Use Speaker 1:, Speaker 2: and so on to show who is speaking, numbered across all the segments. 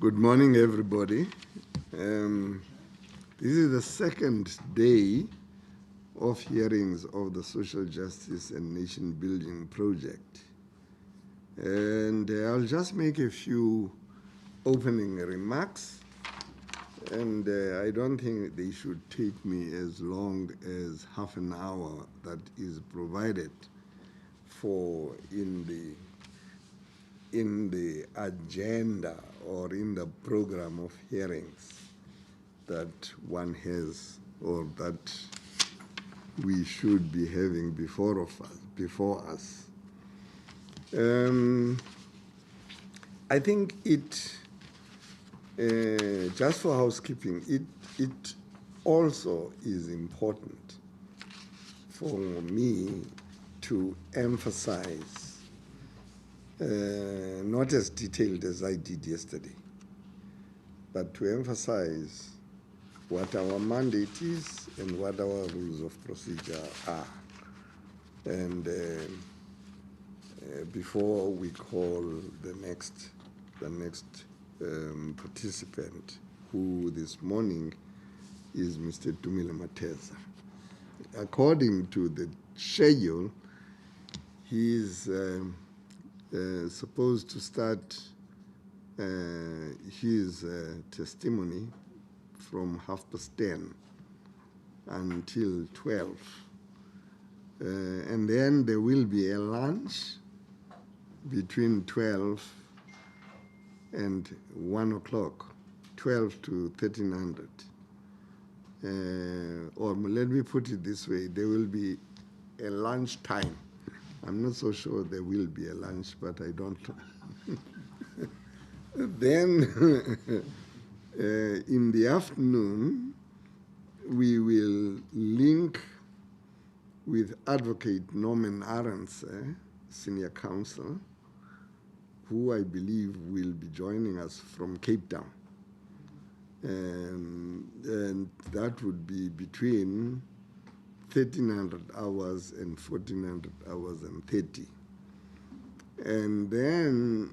Speaker 1: Good morning, everybody. This is the second day of hearings of the Social Justice and Nation Building Project. And I'll just make a few opening remarks. And I don't think they should take me as long as half an hour that is provided for in the agenda or in the program of hearings that one has or that we should be having before us. I think it, just for housekeeping, it also is important for me to emphasize, not as detailed as I did yesterday, but to emphasize what our mandate is and what our rules of procedure are. And before we call the next participant, who this morning is Mr. Dumile Mateza. According to the schedule, he is supposed to start his testimony from 10:30 until 12. And then there will be a lunch between 12 and 1 o'clock, 12 to 1300. Or let me put it this way, there will be a lunch time. I'm not so sure there will be a lunch, but I don't know. Then in the afternoon, we will link with Advocate Norman Arons, Senior Counsel, who I believe will be joining us from Cape Town. And that would be between 1,300 hours and 1,400 hours and 30. And then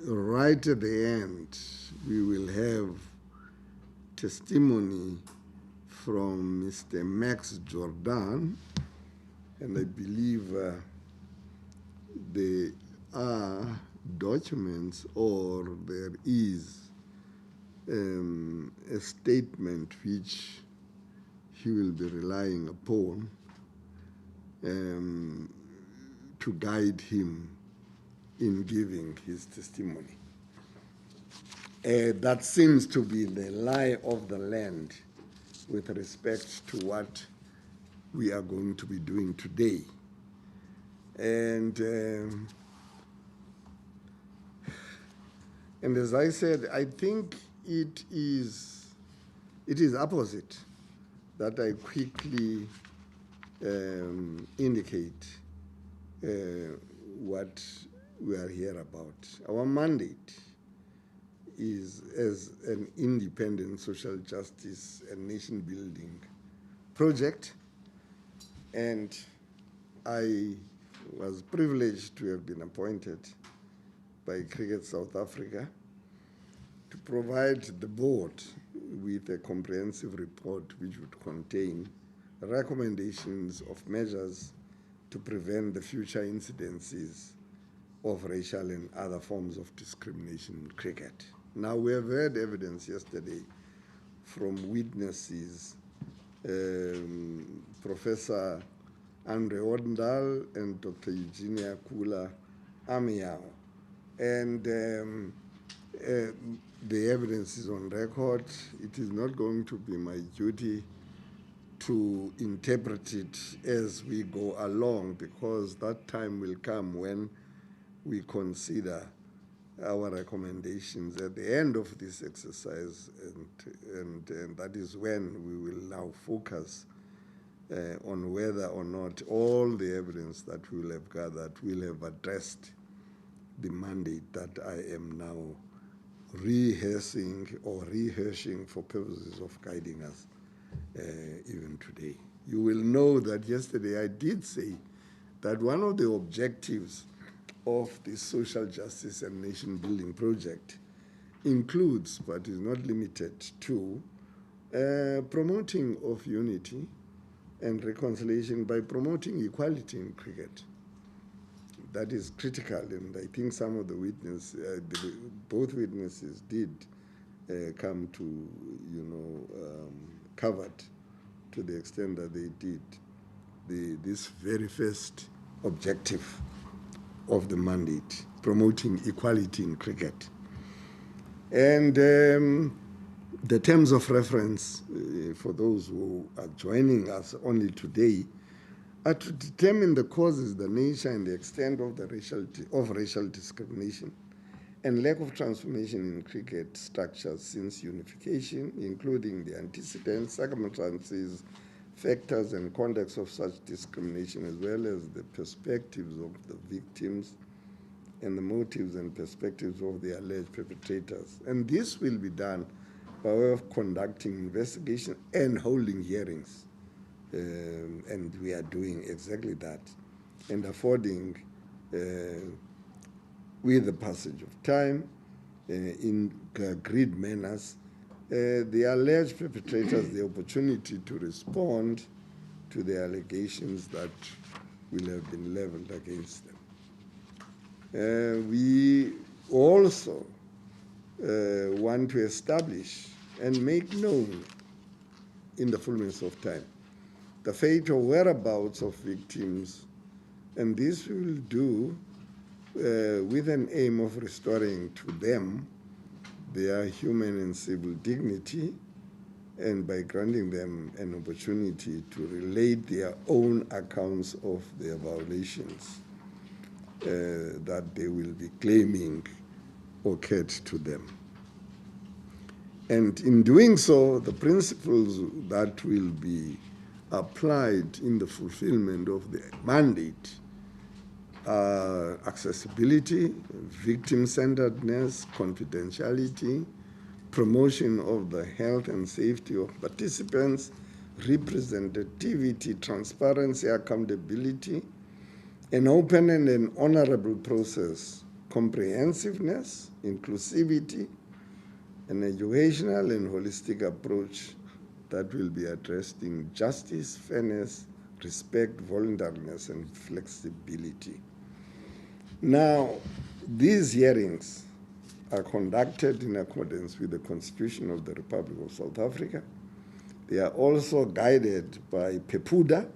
Speaker 1: right at the end, we will have testimony from Mr. Max Jordan, and I believe there are documents or there is a statement which he will be relying upon to guide him in giving his testimony. That seems to be the lie of the land with respect to what we are going to be doing today. And as I said, I think it is opposite that I quickly indicate what we are here about. Our mandate is as an independent social justice and nation building project, and I was privileged to have been appointed by Cricket South Africa to provide the board with a comprehensive report which would contain recommendations of measures to prevent the future incidences of racial and other forms of discrimination in cricket. Now, we have heard evidence yesterday from witnesses, Professor Andre Ordendal and Dr. Eugenia Kula Amiao. And the evidence is on record. It is not going to be my duty to interpret it as we go along, because that time will come when we consider our recommendations at the end of this exercise, and that is when we will now focus on whether or not all the evidence that we will have gathered will have addressed the mandate that I am now rehearsing for purposes of guiding us even today. You will know that yesterday I did say that one of the objectives of the Social Justice and Nation Building Project includes, but is not limited to, promoting of unity and reconciliation by promoting equality in cricket. That is critical, and I think some of the both witnesses did come to, covered to the extent that they did this very first objective of the mandate, promoting equality in cricket. And the terms of reference, for those who are joining us only today, are to determine the causes, the nature, and the extent of racial discrimination and lack of transformation in cricket structures since unification, including the antecedents, circumstances, factors, and context of such discrimination, as well as the perspectives of the victims and the motives and perspectives of the alleged perpetrators. And this will be done by way of conducting investigation and holding hearings. And we are doing exactly that, and affording, with the passage of time, in agreed manners, the alleged perpetrators the opportunity to respond to the allegations that will have been leveled against them. We also want to establish and make known in the fullness of time the fate or whereabouts of victims, and this we will do with an aim of restoring to them their human and civil dignity, and by granting them an opportunity to relate their own accounts of their violations that they will be claiming occurred to them. And in doing so, the principles that will be applied in the fulfillment of the mandate are accessibility, victim-centeredness, confidentiality, promotion of the health and safety of participants, representativity, transparency, accountability, an open and an honorable process, comprehensiveness, inclusivity, an educational and holistic approach that will be addressed in justice, fairness, respect, voluntariness, and flexibility. Now, these hearings are conducted in accordance with the Constitution of the Republic of South Africa. They are also guided by PEPUDA,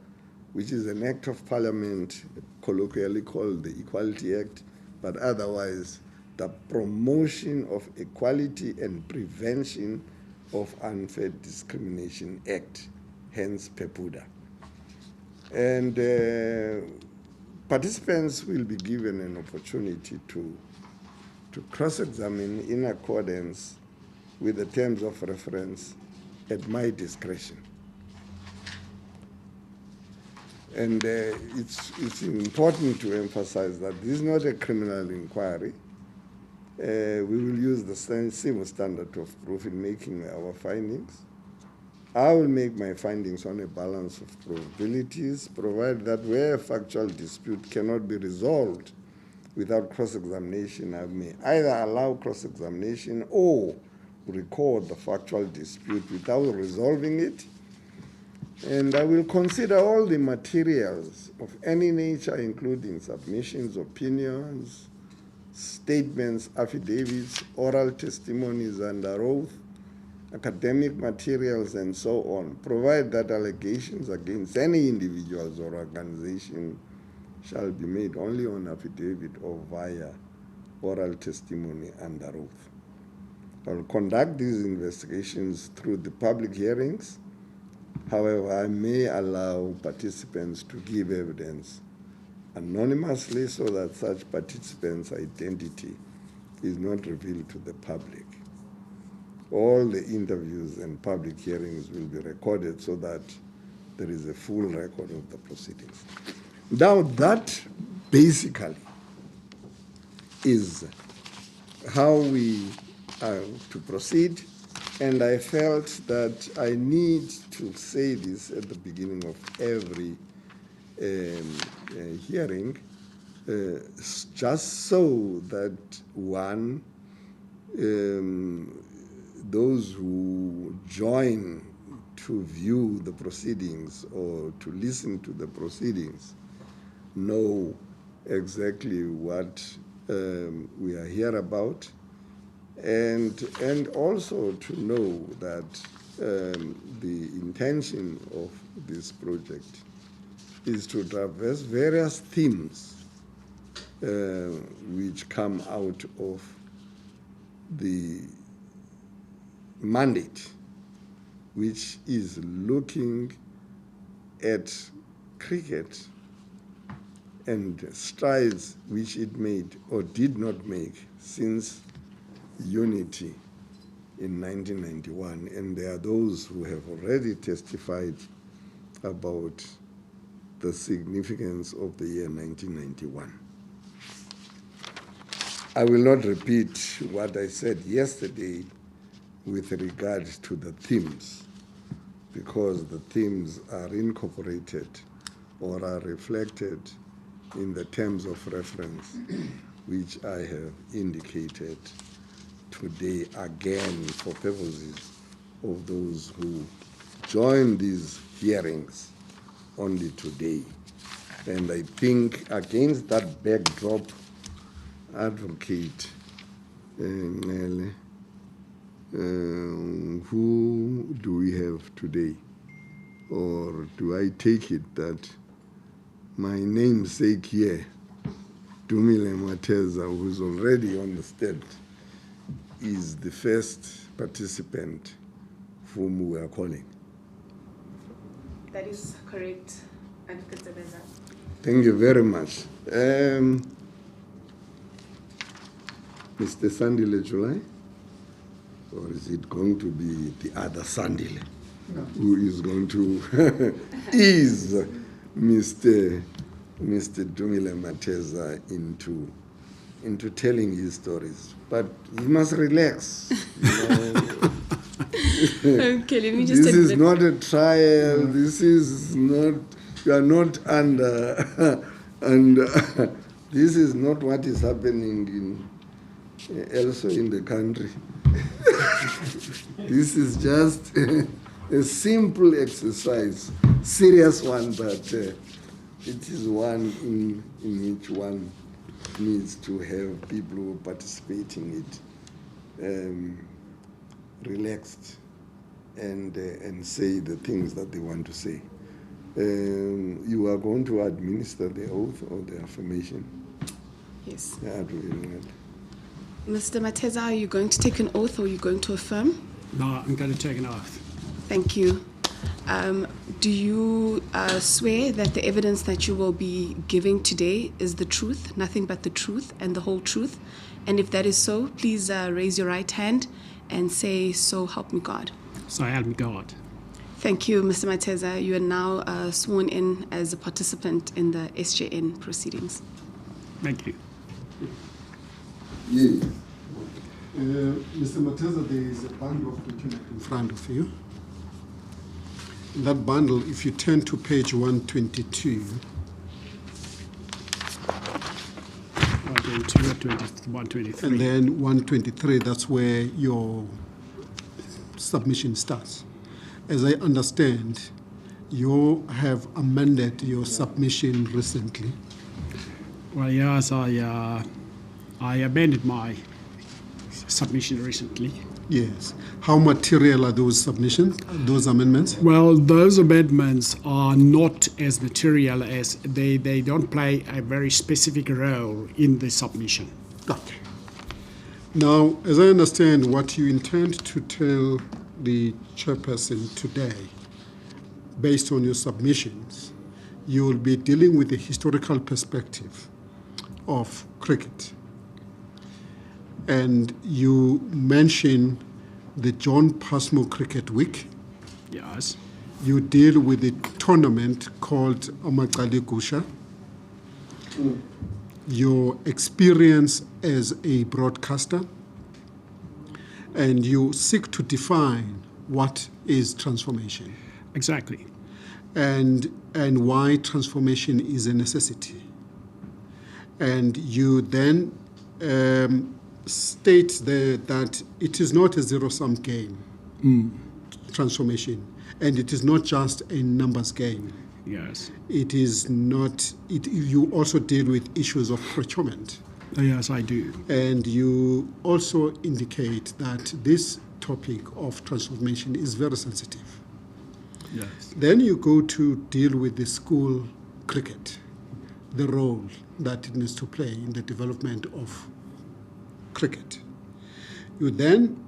Speaker 1: which is an act of parliament colloquially called the Equality Act, but otherwise the Promotion of Equality and Prevention of Unfair Discrimination Act, hence PEPUDA. And participants will be given an opportunity to cross-examine in accordance with the terms of reference at my discretion. And it's important to emphasize that this is not a criminal inquiry. We will use the same standard of proof in making our findings. I will make my findings on a balance of probabilities, provided that where a factual dispute cannot be resolved without cross-examination, I may either allow cross-examination or record the factual dispute without resolving it. And I will consider all the materials of any nature, including submissions, opinions, statements, affidavits, oral testimonies under oath, academic materials, and so on, provided that allegations against any individuals or organization shall be made only on affidavit or via oral testimony under oath. I will conduct these investigations through the public hearings. However, I may allow participants to give evidence anonymously so that such participants' identity is not revealed to the public. All the interviews and public hearings will be recorded so that there is a full record of the proceedings. Now, that basically is how we are to proceed, and I felt that I need to say this at the beginning of every hearing, just so that one those who join to view the proceedings or to listen to the proceedings know exactly what we are here about, and also to know that the intention of this project is to traverse various themes which come out of the mandate, which is looking at cricket and strides which it made or did not make since unity in 1991. And there are those who have already testified about the significance of the year 1991. I will not repeat what I said yesterday with regard to the themes, because the themes are incorporated or are reflected in the terms of reference which I have indicated today again for purposes of those who join these hearings only today. And I think against that backdrop, Advocate Nele, who do we have today? Or do I take it that my namesake here, Dumile Mateza, who is already on the stand, is the first participant whom we are calling?
Speaker 2: That is correct, Advocate Ntsebeza.
Speaker 1: Thank you very much. Mr. Sandile July? Or is it going to be the other Sandile? No. Who is going to ease Mr. Dumile Mateza into telling his stories? But he must relax.
Speaker 2: Okay, let me just.
Speaker 1: This is not a trial. This is not. You are not under. And this is not what is happening elsewhere in the country. This is just a simple exercise, serious one, but it is one in which one needs to have people who participate in it relaxed and say the things that they want to say. You are going to administer the oath or the affirmation?
Speaker 2: Yes.
Speaker 1: Yeah,
Speaker 2: Mr. Mateza, are you going to take an oath or are you going to affirm?
Speaker 3: No, I'm going to take an oath.
Speaker 2: Thank you. Do you swear that the evidence that you will be giving today is the truth, nothing but the truth and the whole truth? And if that is so, please raise your right hand and say, "So help me God."
Speaker 3: So help me God.
Speaker 2: Thank you, Mr. Mateza. You are now sworn in as a participant in the SJN proceedings.
Speaker 3: Thank you.
Speaker 4: Yes. Mr. Mateza, there is a bundle of documents in front of you. In that bundle, if you turn to page 122,
Speaker 3: 123.
Speaker 4: and then 123, that's where your submission starts. As I understand, you have amended your submission recently.
Speaker 3: Well, yes, I amended my submission recently.
Speaker 4: Yes. How material are those submissions, those amendments?
Speaker 3: Well, those amendments are not as material as they don't play a very specific role in the submission.
Speaker 4: Okay. Now, as I understand, what you intend to tell the chairperson today, based on your submissions, you will be dealing with the historical perspective of cricket. And you mention the John Passmore Cricket Week.
Speaker 3: Yes.
Speaker 4: You deal with the tournament called Amaqali Gusha. Your experience as a broadcaster, and you seek to define what is transformation.
Speaker 3: Exactly.
Speaker 4: And why transformation is a necessity. And you then states there that it is not a zero-sum game, transformation, and it is not just a numbers game.
Speaker 3: Yes.
Speaker 4: It is not. You also deal with issues of procurement.
Speaker 3: Yes, I do.
Speaker 4: And you also indicate that this topic of transformation is very sensitive.
Speaker 3: Yes.
Speaker 4: Then you go to deal with the school cricket, the role that it needs to play in the development of cricket. You then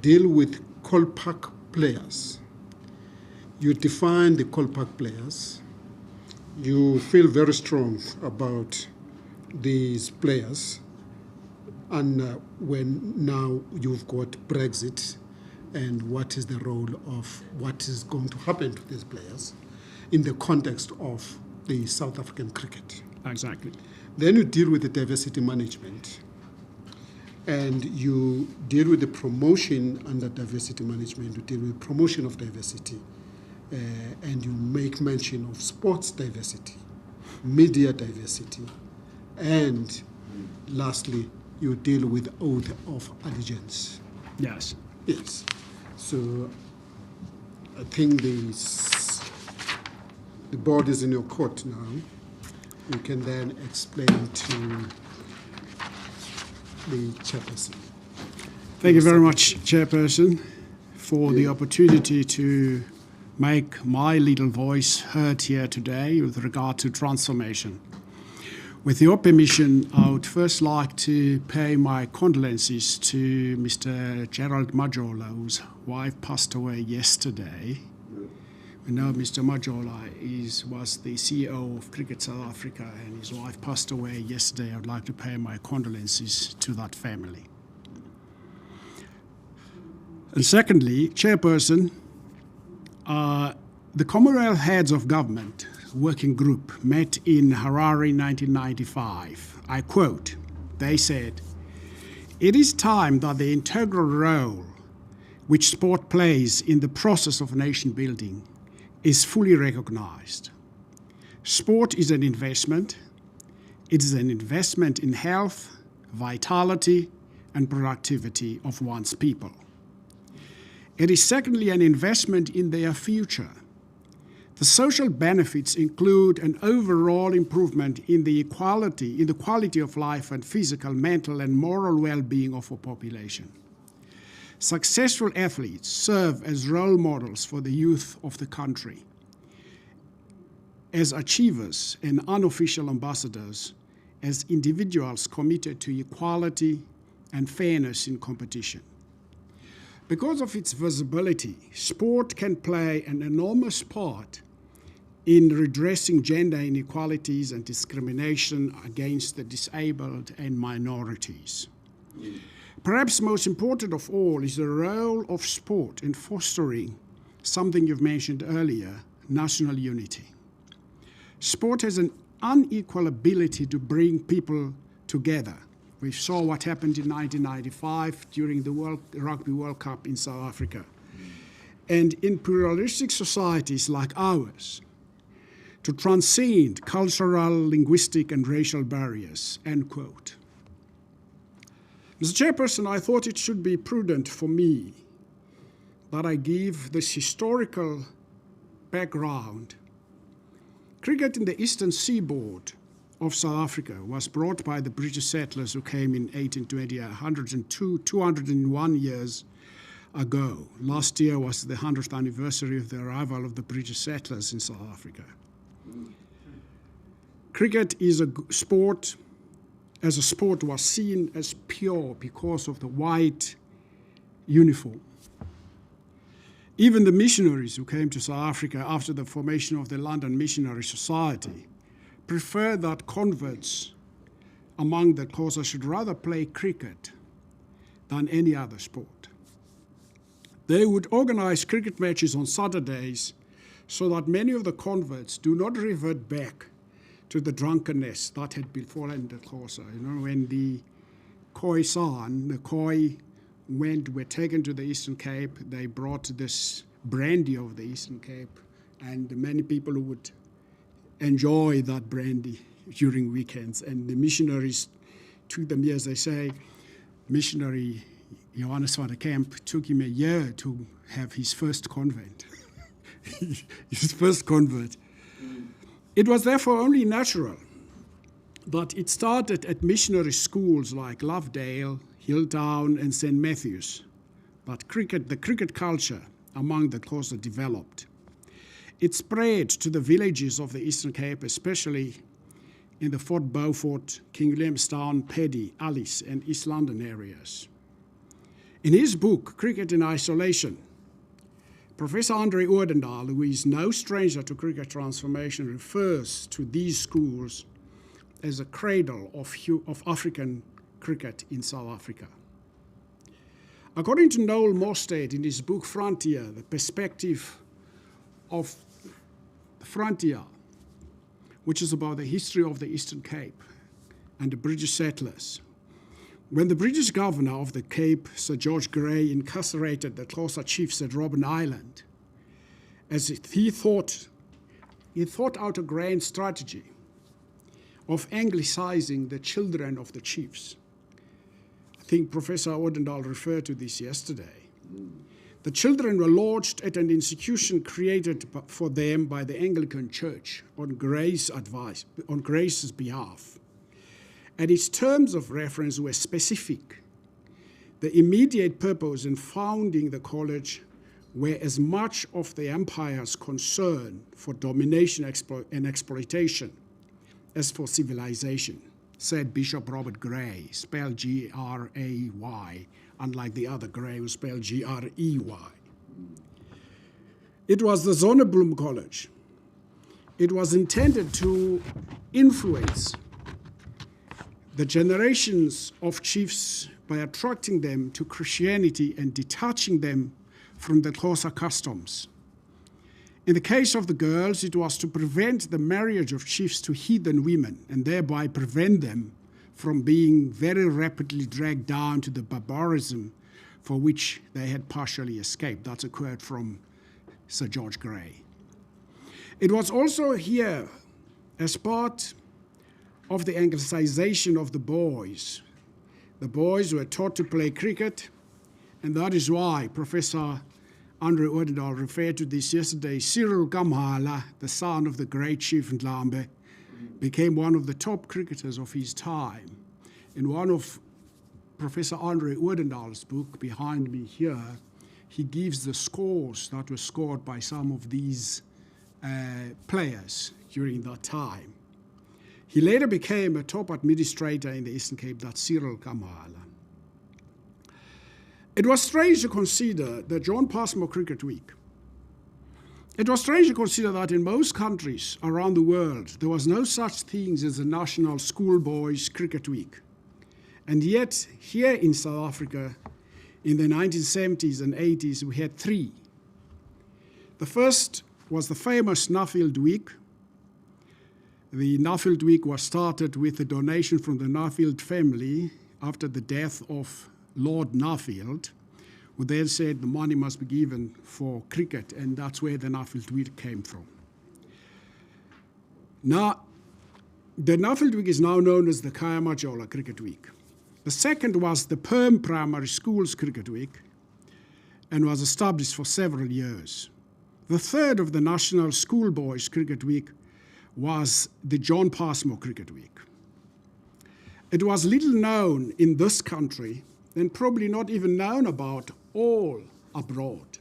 Speaker 4: deal with Callback players. You define the Callback players. You feel very strong about these players, and when now you've got Brexit and what is the role of what is going to happen to these players in the context of the South African cricket.
Speaker 3: Exactly.
Speaker 4: Then you deal with the diversity management, and you deal with the promotion under diversity management. You deal with promotion of diversity, and you make mention of sports diversity, media diversity, and lastly, you deal with oath of allegiance.
Speaker 3: Yes.
Speaker 4: Yes. So I think the board is in your court now. You can then explain to the chairperson.
Speaker 3: Thank you very much, Chairperson, for the opportunity to make my little voice heard here today with regard to transformation. With your permission, I would first like to pay my condolences to Mr. Gerald Majola, whose wife passed away yesterday. We know Mr. Majola was the CEO of Cricket South Africa, and his wife passed away yesterday. I would like to pay my condolences to that family. And secondly, Chairperson, the Commonwealth Heads of Government Working Group met in Harare in 1995. I quote, they said, "It is time that the integral role which sport plays in the process of nation building is fully recognized. Sport is an investment. It is an investment in health, vitality, and productivity of one's people. It is secondly an investment in their future. The social benefits include an overall improvement in the quality of life and physical, mental, and moral well-being of a population. Successful athletes serve as role models for the youth of the country, as achievers and unofficial ambassadors, as individuals committed to equality and fairness in competition. Because of its visibility, sport can play an enormous part in redressing gender inequalities and discrimination against the disabled and minorities. Perhaps most important of all is the role of sport in fostering something you've mentioned earlier, national unity. Sport has an unequal ability to bring people together. We saw what happened in 1995 during the Rugby World Cup in South Africa. And in pluralistic societies like ours, to transcend cultural, linguistic, and racial barriers, end quote. Mr. Chairperson, I thought it should be prudent for me that I give this historical background. Cricket in the eastern seaboard of South Africa was brought by the British settlers who came in 1820, 201 years ago. Last year was the 100th anniversary of the arrival of the British settlers in South Africa. Cricket is a sport, as a sport, was seen as pure because of the white uniform. Even the missionaries who came to South Africa after the formation of the London Missionary Society preferred that converts among the Xhosa should rather play cricket than any other sport. They would organize cricket matches on Saturdays so that many of the converts do not revert back to the drunkenness that had befallen the Xhosa. You know, when the Khoi-san, the Khoi were taken to the Eastern Cape, they brought this brandy of the Eastern Cape, and many people would enjoy that brandy during weekends. And the missionaries took them here, as they say, missionary Johannes van der Kemp took him a year to have his first convent, his first convert. It was therefore only natural that it started at missionary schools like Lovedale, Hilltown, and St. Matthews, but the cricket culture among the Xhosa developed. It spread to the villages of the Eastern Cape, especially in the Fort Beaufort, King Williamstown, Paddy, Alice, and East London areas. In his book, Cricket in Isolation, Professor Andre Odendaal, who is no stranger to cricket transformation, refers to these schools as a cradle of African cricket in South Africa. According to Noel Morstead in his book Frontier, The Perspective of the Frontier, which is about the history of the Eastern Cape and the British settlers, when the British governor of the Cape, Sir George Grey, incarcerated the Xhosa chiefs at Robben Island, as he thought out a grand strategy of anglicizing the children of the chiefs. I think Professor Odendaal referred to this yesterday. The children were lodged at an institution created for them by the Anglican Church on Grey's advice, on Grey's behalf. And its terms of reference were specific. The immediate purpose in founding the college were as much of the empire's concern for domination and exploitation as for civilization, said Bishop Robert Grey, spelled G-R-A-Y, unlike the other Grey who spelled G-R-E-Y. It was the Zonnebloem College. It was intended to influence the generations of chiefs by attracting them to Christianity and detaching them from the Xhosa customs. In the case of the girls, it was to prevent the marriage of chiefs to heathen women and thereby prevent them from being very rapidly dragged down to the barbarism for which they had partially escaped. That's a quote from Sir George Grey. It was also here, as part of the Anglicization of the boys. The boys were taught to play cricket, and that is why Professor Andre Odendaal referred to this yesterday. Cyril Kamhala, the son of the great Chief Ndlambe, became one of the top cricketers of his time. In one of Professor Andre Odendaal's book, behind me here, he gives the scores that were scored by some of these players during that time. He later became a top administrator in the Eastern Cape, that's Cyril Kamhala. It was strange to consider the John Passmore Cricket Week. It was strange to consider that in most countries around the world, there was no such thing as a National Schoolboys Cricket Week. And yet, here in South Africa, in the 1970s and 80s, we had three. The first was the famous Nuffield Week. The Nuffield Week was started with a donation from the Nuffield family after the death of Lord Nuffield, who then said the money must be given for cricket, and that's where the Nuffield Week came from. Now, the Nuffield Week is now known as the Kayamajola Cricket Week. The second was the Perm Primary Schools Cricket Week and was established for several years. The third of the National Schoolboys Cricket Week was the John Passmore Cricket Week. It was little known in this country and probably not even known about all abroad.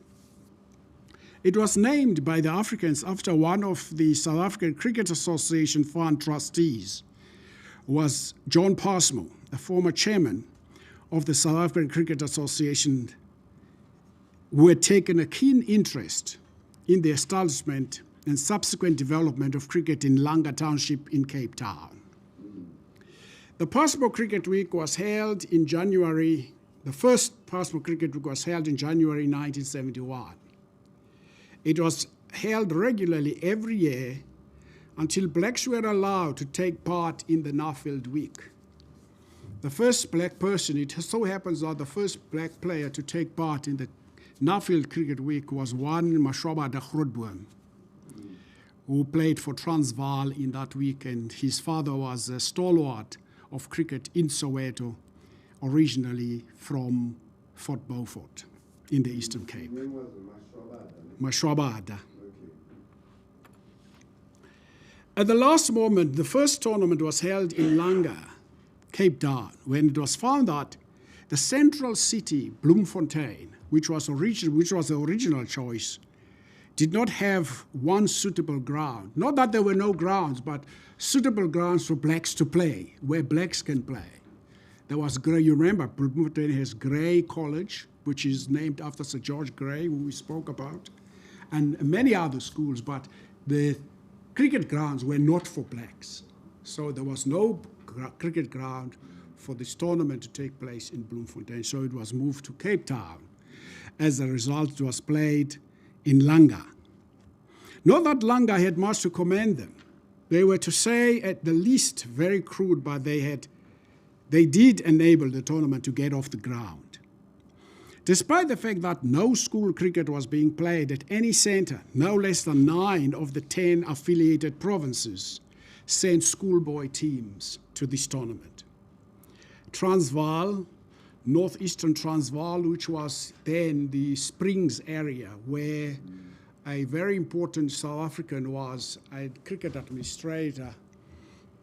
Speaker 3: It was named by the Africans after one of the South African Cricket Association Fund trustees, was John Passmore, a former chairman of the South African Cricket Association, who had taken a keen interest in the establishment and subsequent development of cricket in Langa Township in Cape Town. The Passmore Cricket Week was held in January. The first Passmore Cricket Week was held in January 1971. It was held regularly every year until blacks were allowed to take part in the Nuffield Week. The first black person, it so happens that the first black player to take part in the Nuffield Cricket Week was one Mashoba de Grootboom, who played for Transvaal in that week, and his father was a stalwart of cricket in Soweto originally from Fort Beaufort in the Eastern Cape.
Speaker 1: Name was
Speaker 3: Mashwabada.
Speaker 1: Okay.
Speaker 3: At the last moment, the first tournament was held in Langa, Cape Town, when it was found that the central city, Bloemfontein, which was the original choice, did not have one suitable ground. Not that there were no grounds, but suitable grounds for blacks to play, where blacks can play. There was Grey, you remember, Bloemfontein has Grey College, which is named after Sir George Grey, who we spoke about, and many other schools, but the cricket grounds were not for blacks. So there was no cricket ground for this tournament to take place in Bloemfontein, so it was moved to Cape Town. As a result, it was played in Langa. Not that Langa had much to commend them. They were, to say at the least, very crude, but they did enable the tournament to get off the ground. Despite the fact that no school cricket was being played at any centre, no less than 9 of the 10 affiliated provinces sent schoolboy teams to this tournament. Transvaal, northeastern Transvaal, which was then the Springs area, where a very important South African was a cricket administrator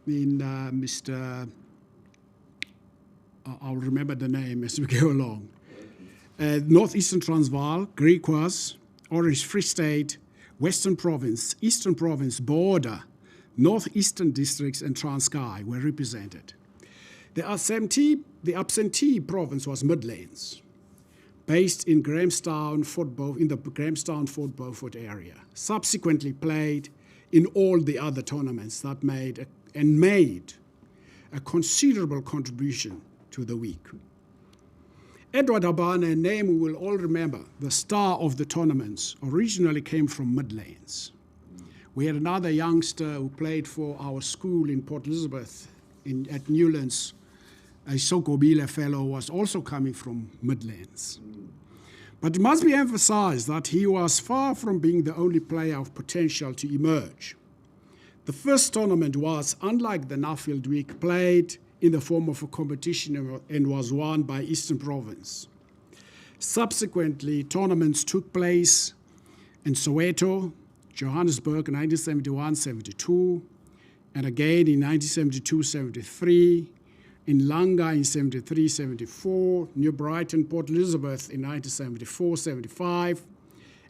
Speaker 3: in Mr. I'll remember the name as we go along. Northeastern Transvaal, Griquas, Orange Free State, Western Province, Eastern Province, Border, Northeastern Districts, and Transkei were represented. The absentee province was Midlands, based in Grahamstown, in the Grahamstown, Fort Beaufort area. Subsequently played in all the other tournaments that made a considerable contribution to the week. Edward Habana, a name we will all remember, the star of the tournaments, originally came from Midlands. We had another youngster who played for our school in Port Elizabeth at Newlands. A Sokobile fellow was also coming from Midlands. But it must be emphasized that he was far from being the only player of potential to emerge. The first tournament was, unlike the Nuffield Week, played in the form of a competition and was won by Eastern Province. Subsequently, tournaments took place in Soweto, Johannesburg in 1971-72, and again in 1972-73, in Langa in 73-74, New Brighton, Port Elizabeth in 1974-75,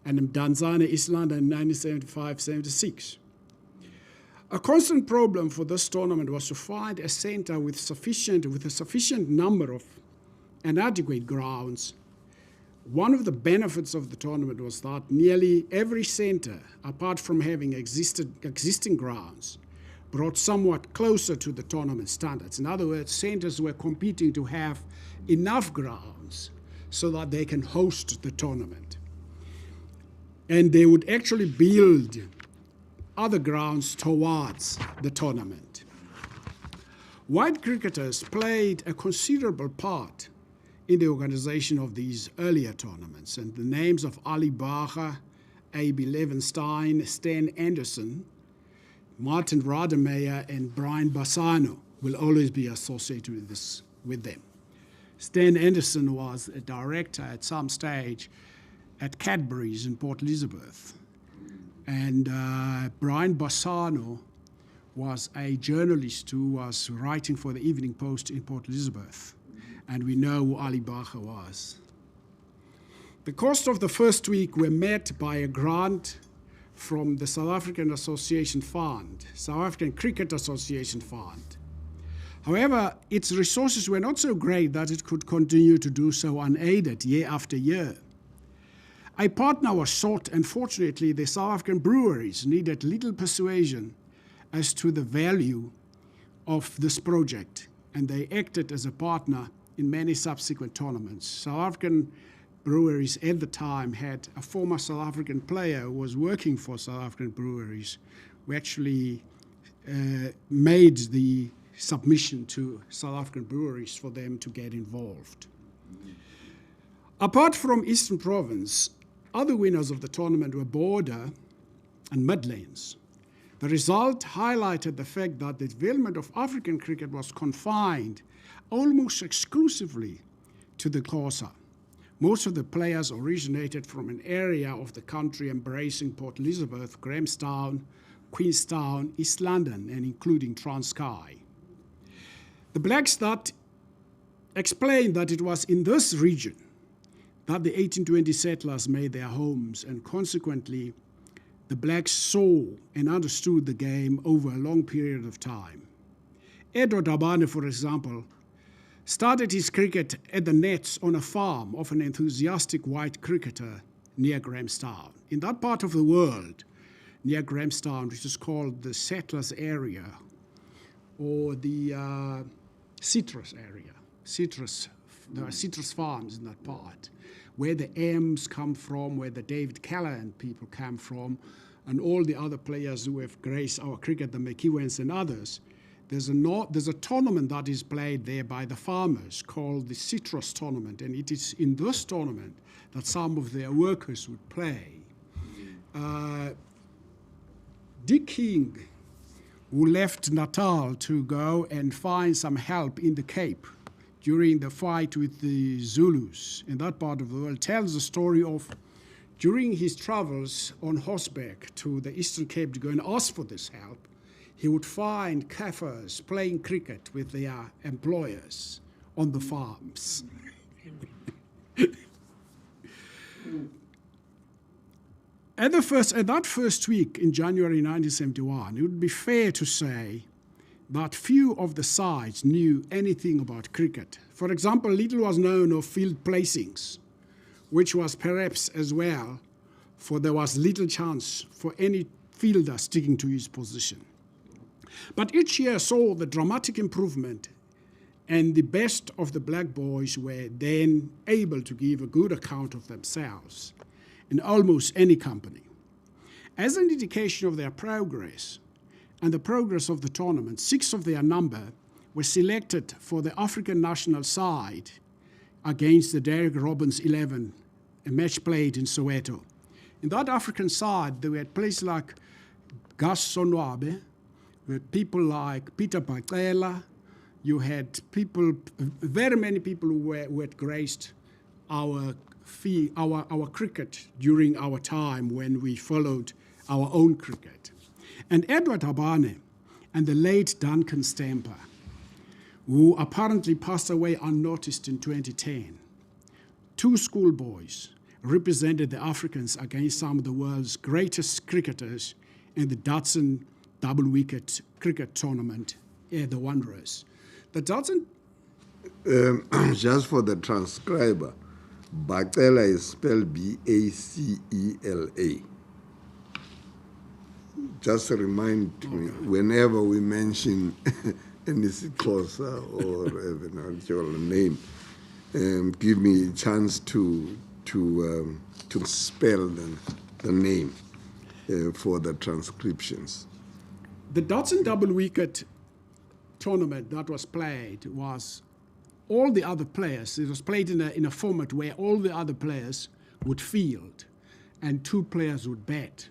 Speaker 3: and in Mdantsane, East London in 1975-76. A constant problem for this tournament was to find a centre with a sufficient number of and adequate grounds. One of the benefits of the tournament was that nearly every centre, apart from having existing grounds, brought somewhat closer to the tournament standards. In other words, centres were competing to have enough grounds so that they can host the tournament. And they would actually build other grounds towards the tournament. White cricketers played a considerable part in the organization of these earlier tournaments, and the names of Ali Bacher, A.B. Levenstein, Stan Anderson, Martin Rademeyer, and Brian Bassano will always be associated with them. Stan Anderson was a director at some stage at Cadbury's in Port Elizabeth. And Brian Bassano was a journalist who was writing for the Evening Post in Port Elizabeth. And we know who Ali Bacher was. The cost of the first week were met by a grant from the South African Association Fund, South African Cricket Association Fund. However, its resources were not so great that it could continue to do so unaided year after year. A partner was sought, and fortunately the South African breweries needed little persuasion as to the value of this project, and they acted as a partner in many subsequent tournaments. South African breweries at the time had a former South African player who was working for South African breweries, who actually made the submission to South African breweries for them to get involved. Apart from Eastern Province, other winners of the tournament were Border and Midlands. The result highlighted the fact that the development of African cricket was confined almost exclusively to the Xhosa. Most of the players originated from an area of the country embracing Port Elizabeth, Grahamstown, Queenstown, East London, and including Transkei. The Blacks that explained that it was in this region that the 1820 settlers made their homes, and consequently, the Blacks saw and understood the game over a long period of time. Edward Dabane, for example, started his cricket at the nets on a farm of an enthusiastic white cricketer near Grahamstown. In that part of the world, near Grahamstown, which is called the settlers area, or the citrus area. There are citrus farms in that part, where the Ems come from, where the David Callahan people come from, and all the other players who have graced our cricket, the McEwens and others. There's a tournament that is played there by the farmers called the Citrus Tournament, and it is in this tournament that some of their workers would play. Dick King, who left Natal to go and find some help in the Cape during the fight with the Zulus in that part of the world, tells the story of during his travels on horseback to the Eastern Cape to go and ask for this help, he would find Kaffirs playing cricket with their employers on the farms. At that first week in January 1971, it would be fair to say that few of the sides knew anything about cricket. For example, little was known of field placings, which was perhaps as well, for there was little chance for any fielder sticking to his position. But each year saw the dramatic improvement, and the best of the black boys were then able to give a good account of themselves in almost any company. As an indication of their progress and the progress of the tournament, 6 of their number were selected for the African national side against the Derek Robbins 11, a match played in Soweto. In that African side, there were places like Gus Sonwabe, with people like Peter Bacela. You had people, very many people who had graced our cricket during our time when we followed our own cricket. And Edward Dabane and the late Duncan Stamper, who apparently passed away unnoticed in 2010, 2 schoolboys represented the Africans against some of the world's greatest cricketers in the Datsun double-wicket cricket tournament at the Wanderers. The Datsun...
Speaker 1: Just for the transcriber, Bacela is spelled B-A-C-E-L-A. Just remind me, whenever we mention any Xhosa or an actual name, give me a chance to spell the name for the transcriptions.
Speaker 3: The Datsun double-wicket tournament that was played was all the other players. It was played in a format where all the other players would field and 2 players would bat.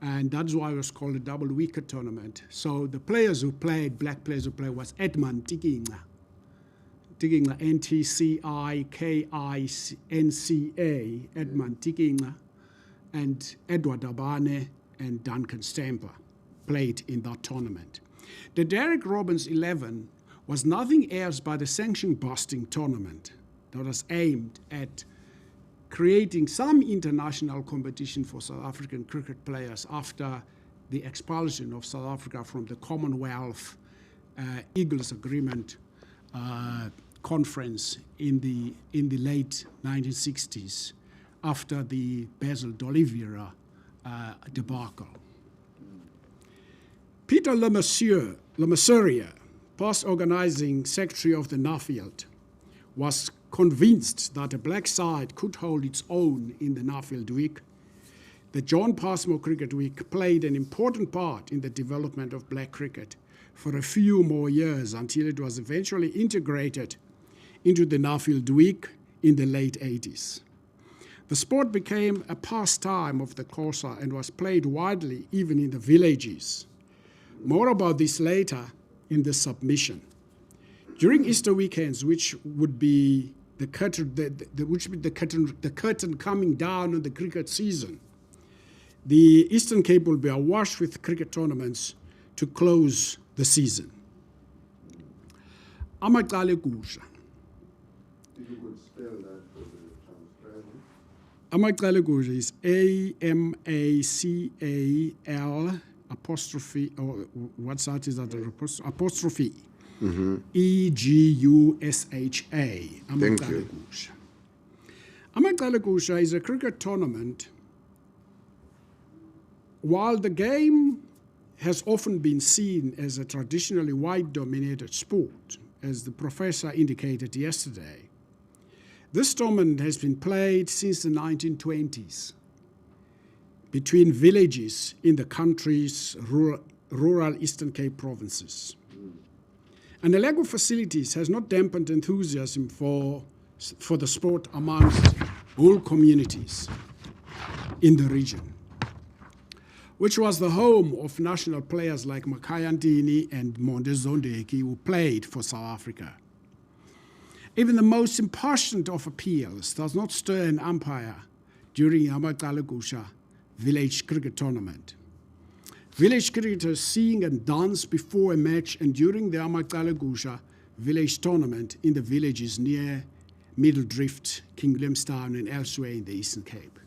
Speaker 3: And that's why it was called a double-wicket tournament. So the players who played, black players who played, was Edmund Tikinga, N-T-C-I-K-I-N-C-A, Edmund Tikinga, and Edward Dabane and Duncan Stamper played in that tournament. The Derek Robbins 11 was nothing else but a sanction-busting tournament that was aimed at creating some international competition for South African cricket players after the expulsion of South Africa from the Commonwealth Eagles Agreement conference in the late 1960s after the Basil d'Oliveira debacle. Peter Lemasurier, past organizing secretary of the Nuffield, was convinced that a black side could hold its own in the Nuffield Week. The John Passmore Cricket Week played an important part in the development of black cricket for a few more years until it was eventually integrated into the Nuffield Week in the late 80s. The sport became a pastime of the Xhosa and was played widely even in the villages. More about this later in the submission. During Easter weekends, which would be the curtain coming down on the cricket season, the Eastern Cape will be awash with cricket tournaments to close the season. Amaqale Gusha.
Speaker 1: If you could spell that for the transcribing.
Speaker 3: Amaqale Gusha is AMACAL apostrophe, or what side is that? Apostrophe. EGUSHA.
Speaker 1: Thank you.
Speaker 3: Amaqale Gusha is a cricket tournament. While the game has often been seen as a traditionally white-dominated sport, as the professor indicated yesterday, this tournament has been played since the 1920s between villages in the country's rural Eastern Cape provinces. And the lack of facilities has not dampened enthusiasm for the sport amongst whole communities in the region, which was the home of national players like Makayantini and Monde Zondeki, who played for South Africa. Even the most impassioned of appeals does not stir an umpire during Amaqale Gusha village cricket tournament. Village cricketers sing and dance before a match and during the Amaqale Gusha village tournament in the villages near Middle Drift, King Williamstown, and elsewhere in the Eastern Cape.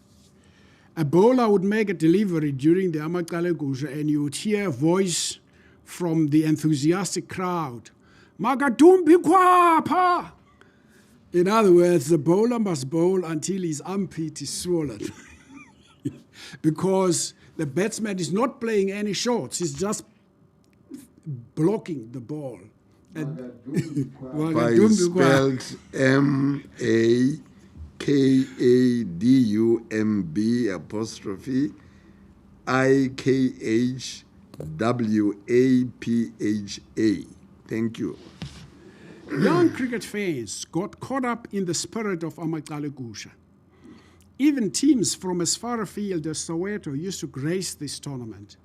Speaker 3: A bowler would make a delivery during the Amaqale Gusha and you would hear a voice from the enthusiastic crowd, "Makadumbi kwapha!" In other words, the bowler must bowl until his armpit is swollen. Because the batsman is not playing any shots, he's just blocking the ball.
Speaker 1: Spelled MAKADUMB apostrophe IKHWAPHA. Thank you.
Speaker 3: Young cricket fans got caught up in the spirit of Amaqale Gusha. Even teams from as far afield as Soweto used to grace this tournament.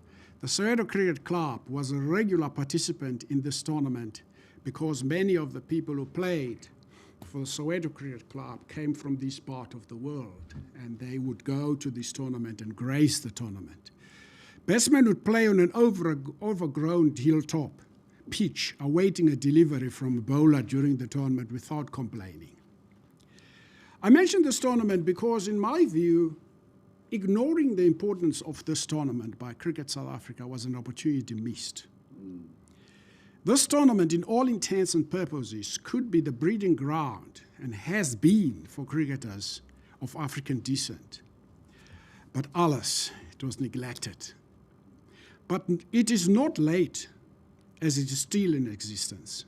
Speaker 3: The Soweto Cricket Club was a regular participant in this tournament because many of the people who played for the Soweto Cricket Club came from this part of the world, and they would go to this tournament and grace the tournament. Batsmen would play on an overgrown hilltop pitch, awaiting a delivery from a bowler during the tournament without complaining. I mention this tournament because, in my view, ignoring the importance of this tournament by Cricket South Africa was an opportunity missed. This tournament, in all intents and purposes, could be the breeding ground and has been for cricketers of African descent. But alas, it was neglected. But it is not late, as it is still in existence.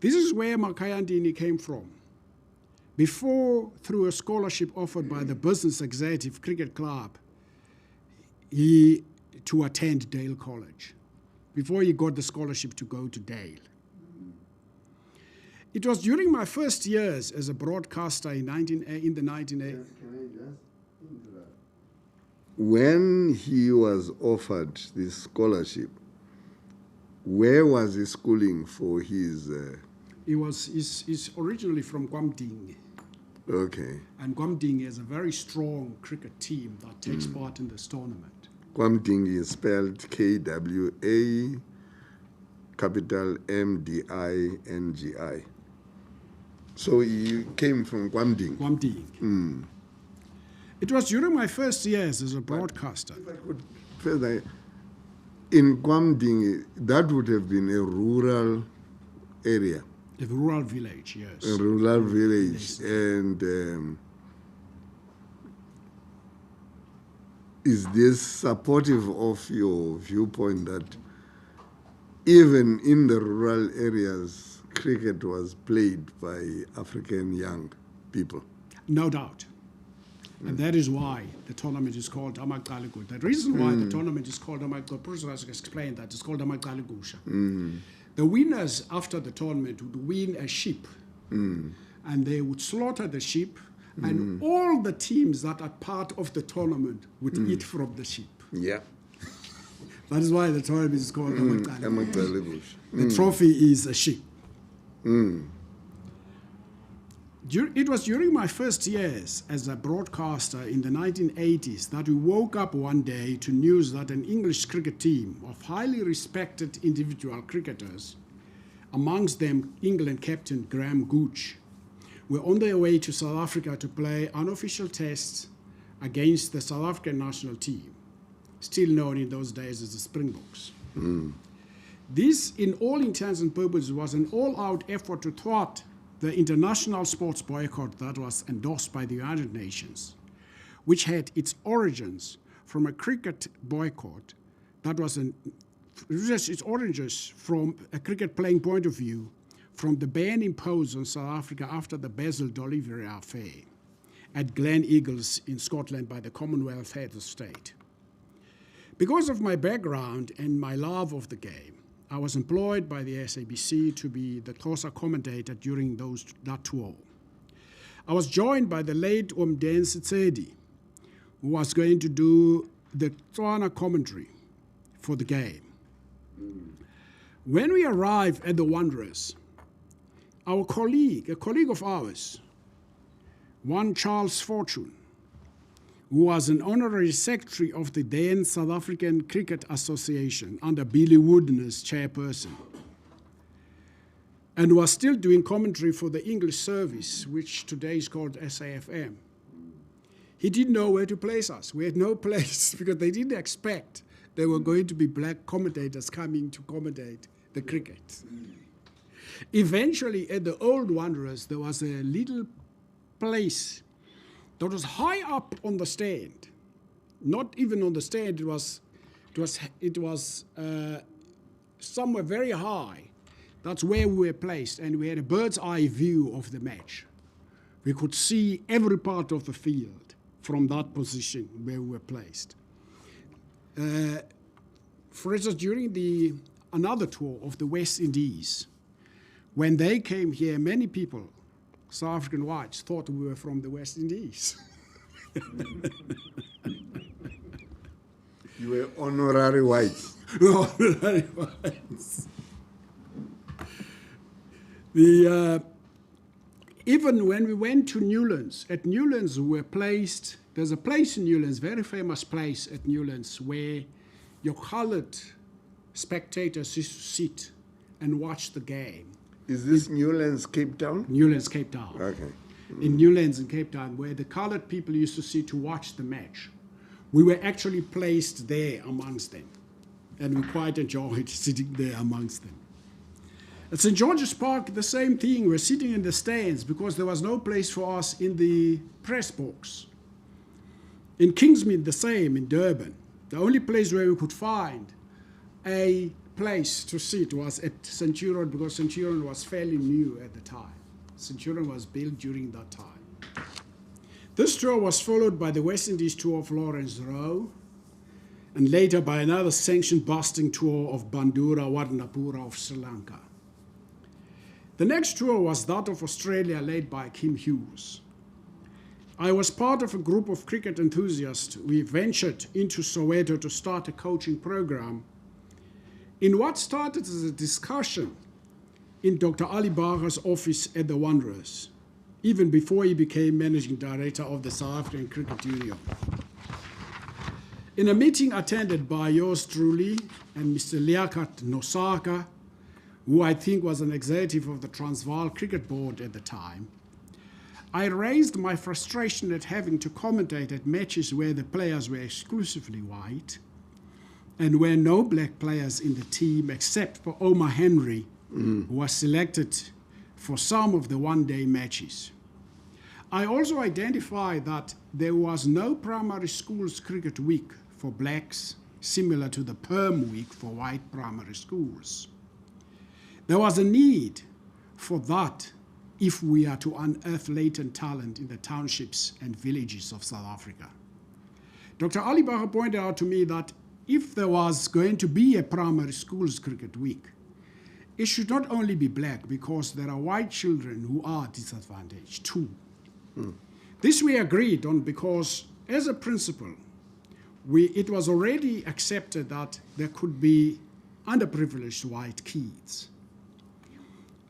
Speaker 3: This is where Makayandini came from. Before, through a scholarship offered by the Business Executive Cricket Club, to attend Dale College, before he got the scholarship to go to Dale. It was during my first years as a broadcaster in the 1980s.
Speaker 1: When he was offered this scholarship, where was he schooling for his...
Speaker 3: He's originally from Gwamding.
Speaker 1: Okay.
Speaker 3: And Gwamding is a very strong cricket team that takes part in this tournament.
Speaker 1: Gwamding is spelled KWA, capital MDINGI. So he came from Gwamding.
Speaker 3: Gwamding. It was during my first years as a broadcaster.
Speaker 1: If I could further, in Gwamding, that would have been a rural area.
Speaker 3: A rural village, yes.
Speaker 1: A rural village.
Speaker 3: Yes.
Speaker 1: And is this supportive of your viewpoint that even in the rural areas, cricket was played by African young people?
Speaker 3: No doubt. And that is why the tournament is called Amaqale Gusha. The reason why the tournament is called Amaqale Gusha, Bruce has explained that, it's called Amaqale Gusha. The winners after the tournament would win a sheep, and they would slaughter the sheep, and all the teams that are part of the tournament would eat from the sheep.
Speaker 1: Yeah.
Speaker 3: That is why the tournament is called
Speaker 1: Amaqali Bush.
Speaker 3: The trophy is a sheep. It was during my first years as a broadcaster in the 1980s that we woke up one day to news that an English cricket team of highly respected individual cricketers, amongst them England captain Graham Gooch, were on their way to South Africa to play unofficial tests against the South African national team, still known in those days as the Springboks. This, in all intents and purposes, was an all-out effort to thwart the international sports boycott that was endorsed by the United Nations, which had its origins from a cricket boycott that was its origins from a cricket playing point of view from the ban imposed on South Africa after the Basil D'Oliveira affair at Glen Eagles in Scotland by the Commonwealth Head of State. Because of my background and my love of the game, I was employed by the SABC to be the closer commentator during that tour. I was joined by the late Ombudsman Ntsebeza, who was going to do the Tswana commentary for the game. When we arrived at the Wanderers, our colleague, a colleague of ours, one Charles Fortune, who was an honorary secretary of the then South African Cricket Association under Billy Wooden as chairperson, and was still doing commentary for the English service, which today is called SAFM. He didn't know where to place us. We had no place because they didn't expect there were going to be black commentators coming to commentate the cricket. Eventually, at the Old Wanderers, there was a little place that was high up on the stand. Not even on the stand, it was somewhere very high. That's where we were placed, and we had a bird's eye view of the match. We could see every part of the field from that position where we were placed. For instance, during another tour of the West Indies, when they came here, many people, South African whites, thought we were from the West Indies.
Speaker 1: You were honorary whites.
Speaker 3: Honorary whites. Even when we went to Newlands, at Newlands we were placed, there's a place in Newlands, very famous place at Newlands, where your coloured spectators used to sit and watch the game.
Speaker 1: Is this Newlands, Cape Town?
Speaker 3: Newlands, Cape Town.
Speaker 1: Okay.
Speaker 3: In Newlands in Cape Town, where the coloured people used to sit to watch the match. We were actually placed there amongst them, and we quite enjoyed sitting there amongst them. At St. George's Park, the same thing. We're sitting in the stands because there was no place for us in the press box. In Kingsmead, the same, in Durban. The only place where we could find a place to sit was at Centurion, because Centurion was fairly new at the time. Centurion was built during that time. This tour was followed by the West Indies tour of Lawrence Rowe, and later by another sanction-busting tour of Bandura Warnapura of Sri Lanka. The next tour was that of Australia, led by Kim Hughes. I was part of a group of cricket enthusiasts. We ventured into Soweto to start a coaching program in what started as a discussion in Dr. Ali Bagar's office at the Wanderers, even before he became managing director of the South African Cricket Union. In a meeting attended by yours truly and Mr. Liaquat Nosaka, who I think was an executive of the Transvaal Cricket Board at the time, I raised my frustration at having to commentate at matches where the players were exclusively white and where no black players in the team except for Omar Henry, who was selected for some of the one-day matches. I also identified that there was no primary schools cricket week for blacks, similar to the Perm week for white primary schools. There was a need for that if we are to unearth latent talent in the townships and villages of South Africa. Dr. Ali Bagar pointed out to me that if there was going to be a primary schools cricket week, it should not only be black, because there are white children who are disadvantaged too. This we agreed on because, as a principle, it was already accepted that there could be underprivileged white kids.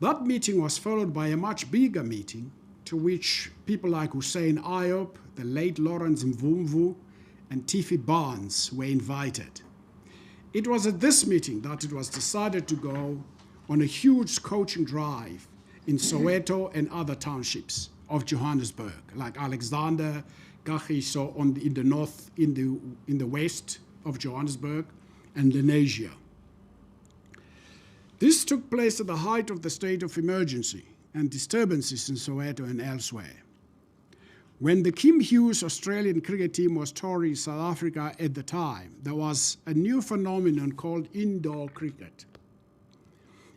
Speaker 3: That meeting was followed by a much bigger meeting to which people like Hussein Ayub, the late Lawrence Mvumvu, and Tiffy Barnes were invited. It was at this meeting that it was decided to go on a huge coaching drive in Soweto and other townships of Johannesburg, like Alexander, Kagiso in the north, in the west of Johannesburg, and Lenasia. This took place at the height of the state of emergency and disturbances in Soweto and elsewhere. When the Kim Hughes Australian cricket team was touring South Africa at the time, there was a new phenomenon called indoor cricket.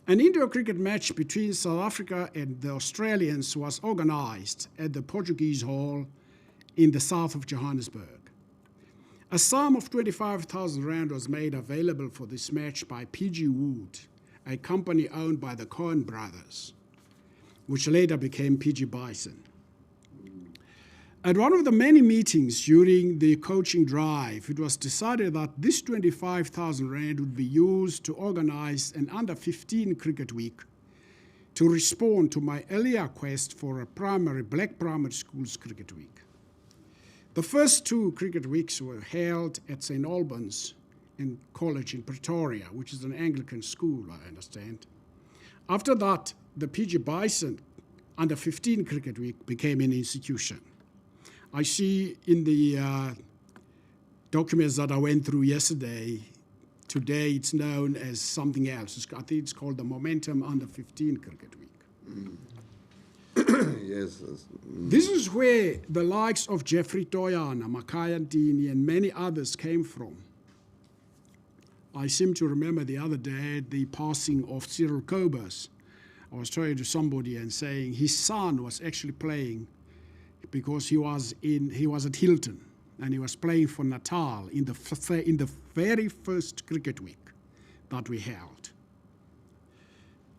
Speaker 3: An indoor cricket match between South Africa and the Australians was organised at the Portuguese Hall in the south of Johannesburg. A sum of 25,000 rand was made available for this match by PG Wood, a company owned by the Cohen brothers, which later became PG Bison. At one of the many meetings during the coaching drive, it was decided that this 25,000 rand would be used to organize an under-15 cricket week to respond to my earlier quest for a black primary schools cricket week. The first two cricket weeks were held at St. Albans College in Pretoria, which is an Anglican school, I understand. After that, the PG Bison under-15 cricket week became an institution. I see in the documents that I went through yesterday, today it's known as something else. I think it's called the Momentum Under-15 Cricket Week.
Speaker 1: Yes.
Speaker 3: This is where the likes of Jeffrey Toyana, Makhaya Ntini, and many others came from. I seem to remember the other day the passing of Cyril Kobus. I was talking to somebody and saying his son was actually playing because he was at Hilton and he was playing for Natal in the very first cricket week that we held.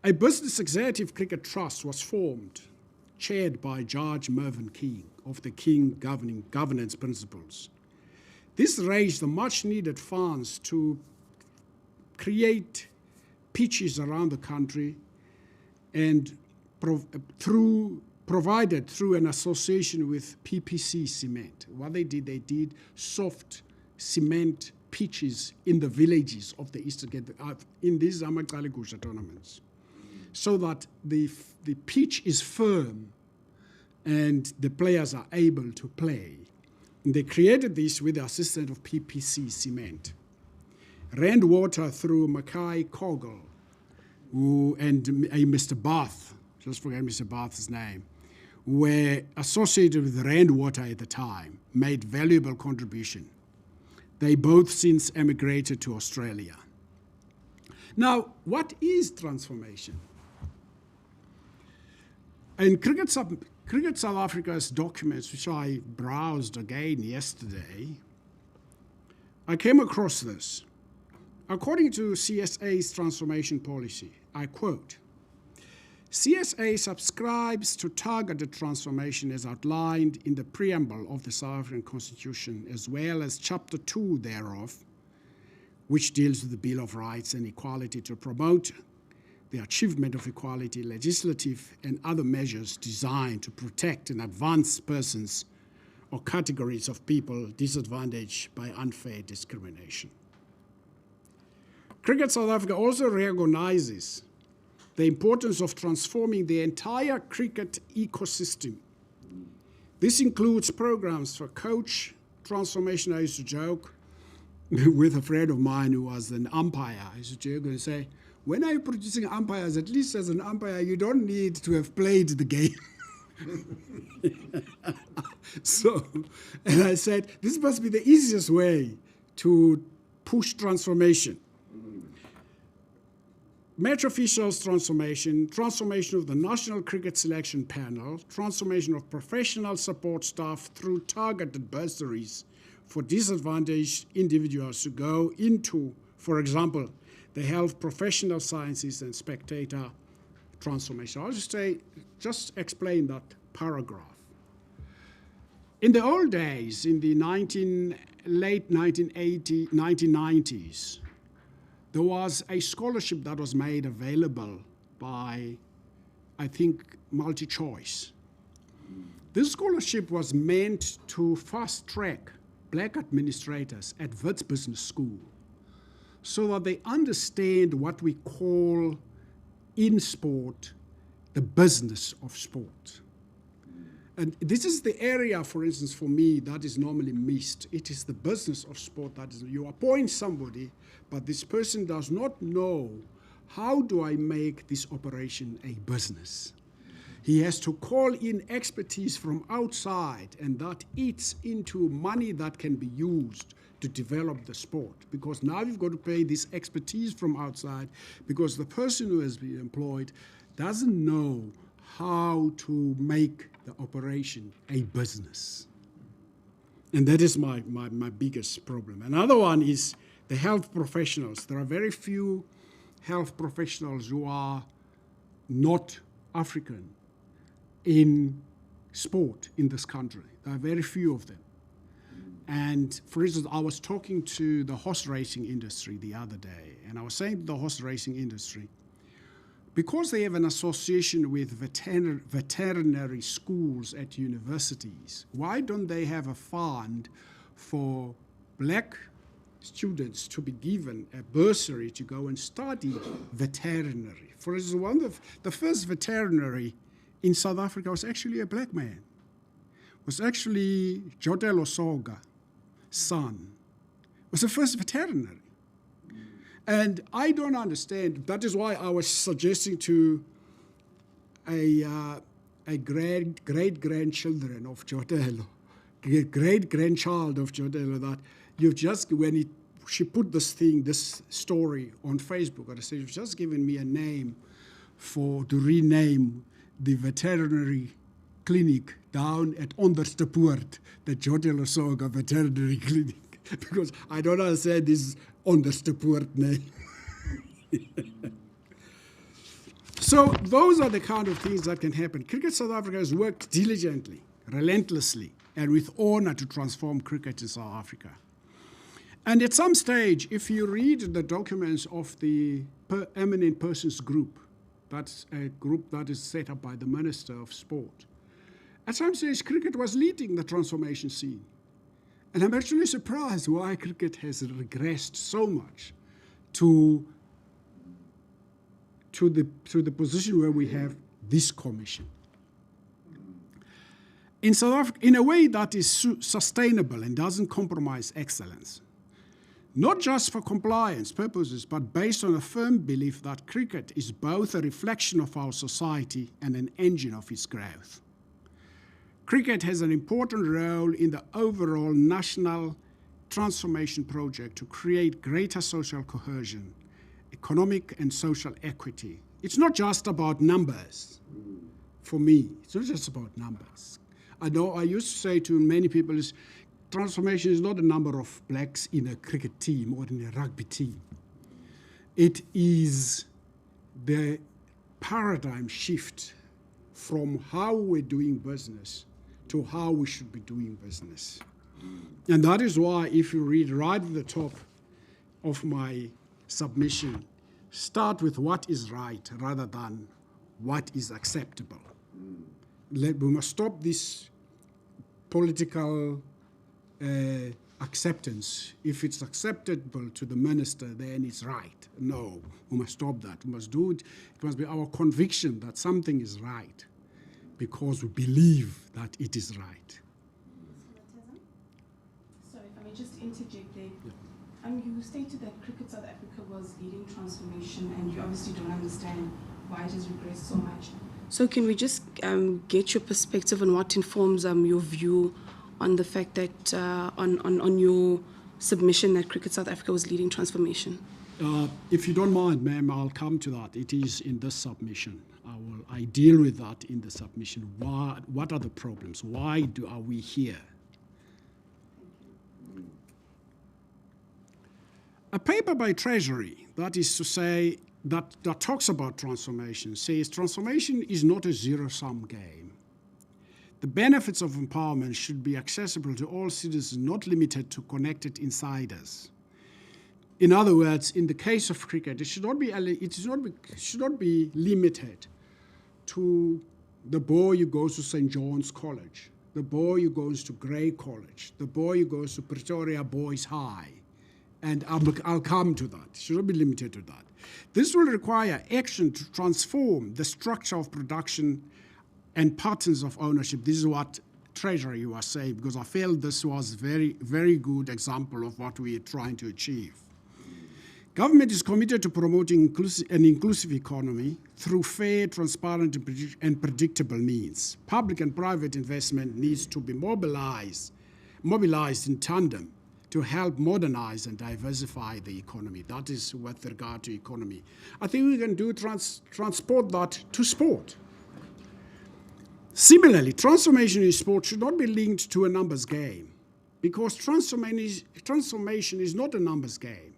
Speaker 3: A business executive cricket trust was formed, chaired by Judge Mervyn King of the King Governance Principles. This raised the much-needed funds to create pitches around the country and provided through an association with PPC Cement. What they did soft cement pitches in the villages of the Eastern Cape, in these Amaqalegusha tournaments, so that the pitch is firm and the players are able to play. And they created this with the assistance of PPC Cement. Rand Water through Mackay Kogel and a Mr. Bath, just forget Mr. Bath's name, were associated with Rand Water at the time, made valuable contribution. They both since emigrated to Australia. Now, what is transformation? In Cricket South Africa's documents, which I browsed again yesterday, I came across this. According to CSA's transformation policy, I quote, CSA subscribes to targeted transformation as outlined in the preamble of the South African Constitution, as well as Chapter 2 thereof, which deals with the Bill of Rights and Equality to promote the achievement of equality, legislative and other measures designed to protect and advance persons or categories of people disadvantaged by unfair discrimination. Cricket South Africa also recognizes the importance of transforming the entire cricket ecosystem. This includes programs for coach transformation. I used to joke with a friend of mine who was an umpire. I used to joke and say, when are you producing umpires? At least as an umpire, you don't need to have played the game. And I said, this must be the easiest way to push transformation. Match officials transformation, transformation of the National Cricket Selection Panel, transformation of professional support staff through targeted bursaries for disadvantaged individuals to go into, for example, the health professional sciences and spectator transformation. I'll just explain that paragraph. In the old days, in the late 1990s, there was a scholarship that was made available by, I think, MultiChoice. This scholarship was meant to fast-track black administrators at Wits Business School so that they understand what we call in sport the business of sport. And this is the area, for instance, for me, that is normally missed. It is the business of sport that is, you appoint somebody, but this person does not know, how do I make this operation a business? He has to call in expertise from outside, and that eats into money that can be used to develop the sport. Because now you've got to pay this expertise from outside, because the person who has been employed doesn't know how to make the operation a business. And that is my biggest problem. Another one is the health professionals. There are very few health professionals who are not African in sport in this country. There are very few of them. And for instance, I was talking to the horse racing industry the other day, and I was saying to the horse racing industry, because they have an association with veterinary schools at universities, why don't they have a fund for black students to be given a bursary to go and study veterinary? For instance, one of the first veterinary in South Africa was actually a black man. It was actually Jotelo Soga's son. It was the first veterinary. And I don't understand. That is why I was suggesting to a great-grandchildren of Jotelo, great-grandchild of Jotelo, that you've just, she put this story on Facebook, and I said, you've just given me a name to rename the veterinary clinic down at Onderstepoort, the Jotelo Soga Veterinary Clinic, because I don't understand this Onderstepoort name. So those are the kind of things that can happen. Cricket South Africa has worked diligently, relentlessly, and with honor to transform cricket in South Africa. And at some stage, if you read the documents of the Eminent Persons Group, that's a group that is set up by the Minister of Sport, at some stage cricket was leading the transformation scene. And I'm actually surprised why cricket has regressed so much to the position where we have this commission. In South Africa, in a way that is sustainable and doesn't compromise excellence, not just for compliance purposes, but based on a firm belief that cricket is both a reflection of our society and an engine of its growth. Cricket has an important role in the overall national transformation project to create greater social cohesion, economic and social equity. It's not just about numbers. For me, it's not just about numbers. I know I used to say to many people, transformation is not a number of blacks in a cricket team or in a rugby team. It is the paradigm shift from how we're doing business to how we should be doing business. And that is why, if you read right at the top of my submission, start with what is right rather than what is acceptable. We must stop this political acceptance. If it's acceptable to the minister, then it's right. No, we must stop that. We must do it. It must be our conviction that something is right, because we believe that it is right.
Speaker 2: Mateza? Sorry, if I may just interject there. Yeah. You stated that Cricket South Africa was leading transformation, and you obviously don't understand why it has regressed so much. So can we just get your perspective on what informs your view on the fact that, on your submission that Cricket South Africa was leading transformation?
Speaker 3: If you don't mind, ma'am, I'll come to that. It is in this submission. I deal with that in the submission. What are the problems? Why are we here? A paper by Treasury, that is to say, that talks about transformation, says transformation is not a zero-sum game. The benefits of empowerment should be accessible to all citizens, not limited to connected insiders. In other words, in the case of cricket, it should not be limited to the boy who goes to St. John's College, the boy who goes to Grey College, the boy who goes to Pretoria Boys High. And I'll come to that. It should not be limited to that. This will require action to transform the structure of production and patterns of ownership. This is what Treasury was saying, because I felt this was a very, very good example of what we are trying to achieve. Government is committed to promoting an inclusive economy through fair, transparent, and predictable means. Public and private investment needs to be mobilized in tandem to help modernize and diversify the economy. That is with regard to economy. I think we can do transport that to sport. Similarly, transformation in sport should not be linked to a numbers game, because transformation is not a numbers game.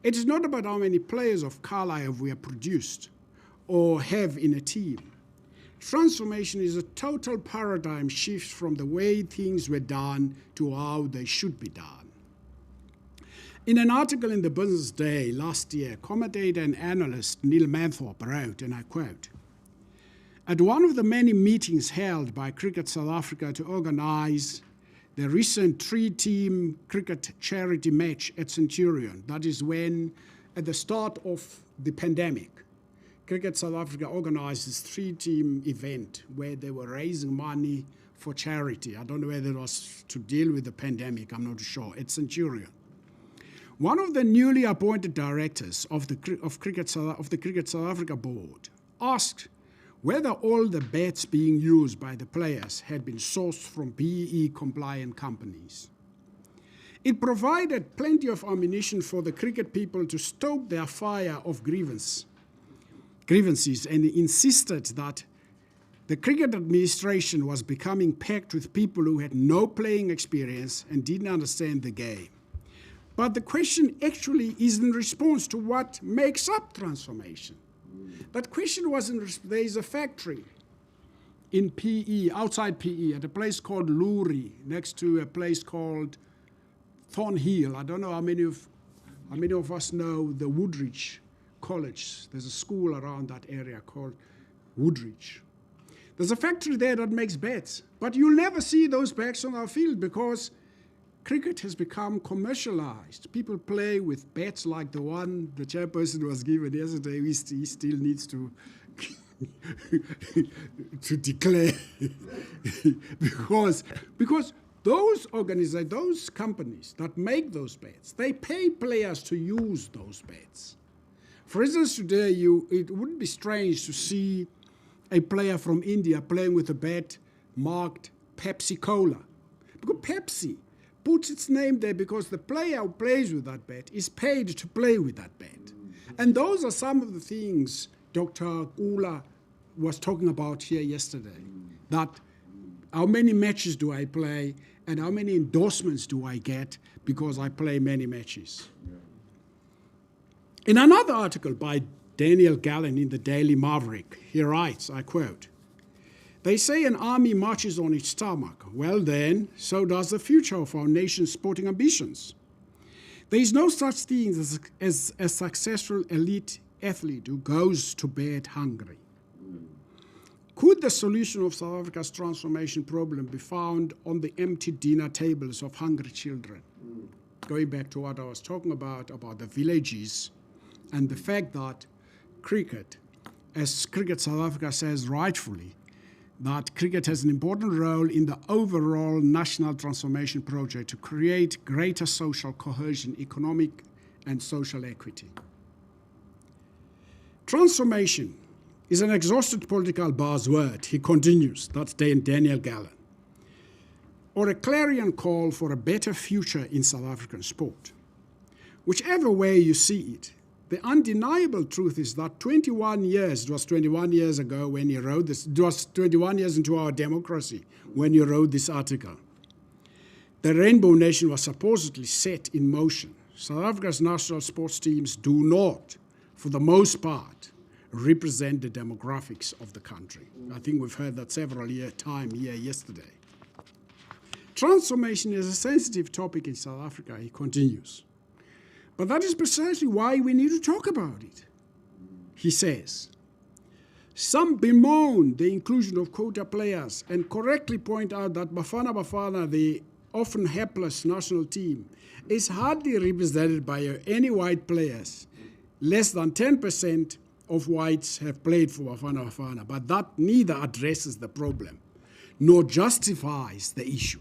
Speaker 3: It is not about how many players of Carlisle we have produced or have in a team. Transformation is a total paradigm shift from the way things were done to how they should be done. In an article in the Business Day last year, commentator and analyst Neil Manthorpe wrote, and I quote, "At one of the many meetings held by Cricket South Africa to organize the recent 3-team cricket charity match at Centurion," that is when, at the start of the pandemic, Cricket South Africa organized this 3-team event where they were raising money for charity. I don't know whether it was to deal with the pandemic, I'm not sure, at Centurion. One of the newly appointed directors of the Cricket South Africa board asked whether all the bets being used by the players had been sourced from BEE-compliant companies. It provided plenty of ammunition for the cricket people to stoke their fire of grievances, and insisted that the cricket administration was becoming packed with people who had no playing experience and didn't understand the game. But the question actually is in response to what makes up transformation. That question wasn't, there is a factory in PE, outside PE, at a place called Luri, next to a place called Thornhill. I don't know how many of us know the Woodridge College. There's a school around that area called Woodridge. There's a factory there that makes bats, but you'll never see those bats on our field because cricket has become commercialized. People play with bats like the one the chairperson was given yesterday. He still needs to to declare because those companies that make those bats, they pay players to use those bats. For instance, today it wouldn't be strange to see a player from India playing with a bat marked Pepsi Cola, because Pepsi puts its name there because the player who plays with that bat is paid to play with that bat. And those are some of the things Dr. Kula was talking about here yesterday, that how many matches do I play and how many endorsements do I get because I play many matches. In another article by Daniel Gallen in the Daily Maverick, he writes, I quote, "They say an army marches on its tarmac. Well then, so does the future of our nation's sporting ambitions. There is no such thing as a successful elite athlete who goes to bed hungry." Could the solution of South Africa's transformation problem be found on the empty dinner tables of hungry children? Going back to what I was talking about the villages and the fact that cricket, as Cricket South Africa says rightfully, that cricket has an important role in the overall national transformation project to create greater social cohesion, economic and social equity. Transformation is an exhausted political buzzword, he continues, that's Daniel Gallen, or a clarion call for a better future in South African sport. Whichever way you see it, the undeniable truth is that 21 years, it was 21 years ago when you wrote this, it was 21 years into our democracy when you wrote this article. The Rainbow Nation was supposedly set in motion. South Africa's national sports teams do not, for the most part, represent the demographics of the country. I think we've heard that several times here yesterday. Transformation is a sensitive topic in South Africa, he continues. But that is precisely why we need to talk about it. He says, some bemoan the inclusion of quota players and correctly point out that Bafana Bafana, the often hapless national team, is hardly represented by any white players. Less than 10% of whites have played for Bafana Bafana, but that neither addresses the problem nor justifies the issue.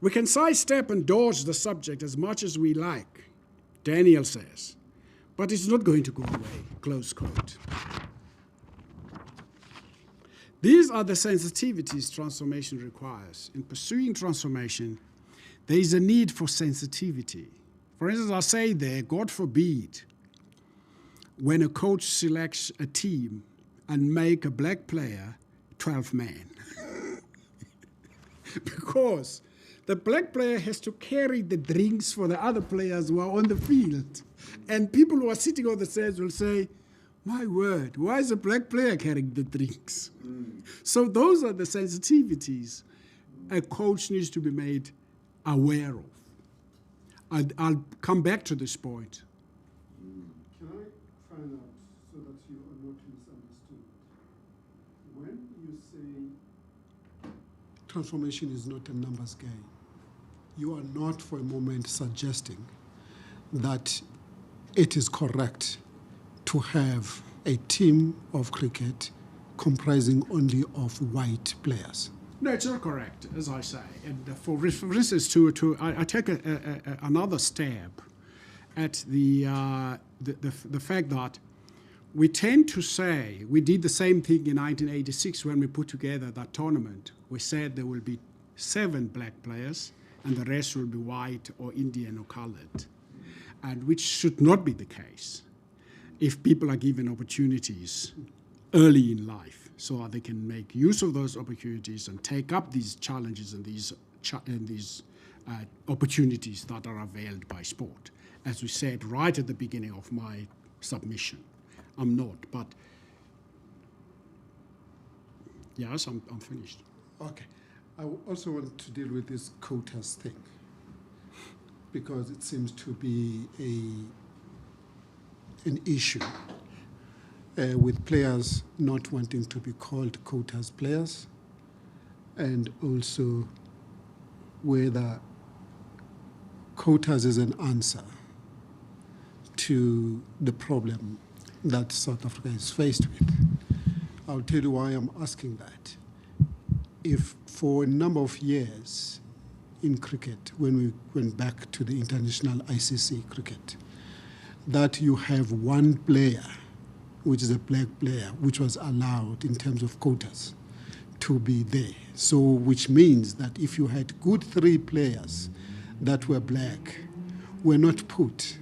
Speaker 3: We can sidestep and dodge the subject as much as we like, Daniel says, but it's not going to go away, close quote. These are the sensitivities transformation requires. In pursuing transformation, there is a need for sensitivity. For instance, I say there, God forbid, when a coach selects a team and make a black player 12 man. Because the black player has to carry the drinks for the other players who are on the field. And people who are sitting on the stands will say, my word, why is a black player carrying the drinks? So those are the sensitivities a coach needs to be made aware of. I'll come back to this point.
Speaker 4: Can I find out so that you are not misunderstood? When you say transformation is not a numbers game, you are not for a moment suggesting that it is correct to have a team of cricket comprising only of white players.
Speaker 3: No, it's not correct, as I say. And for instance, I take another stab at the fact that we tend to say, we did the same thing in 1986 when we put together that tournament. We said there will be 7 black players and the rest will be white or Indian or colored, and which should not be the case if people are given opportunities early in life so that they can make use of those opportunities and take up these challenges and these opportunities that are availed by sport. As we said right at the beginning of my submission. I'm not, but yes, I'm finished.
Speaker 4: Okay. I also want to deal with this quotas thing because it seems to be an issue with players not wanting to be called quotas players, and also whether quotas is an answer to the problem that South Africa is faced with. I'll tell you why I'm asking that. If for a number of years in cricket, when we went back to the international ICC cricket, that you have one player, which is a black player, which was allowed in terms of quotas to be there. So which means that if you had good 3 players that were black, were not put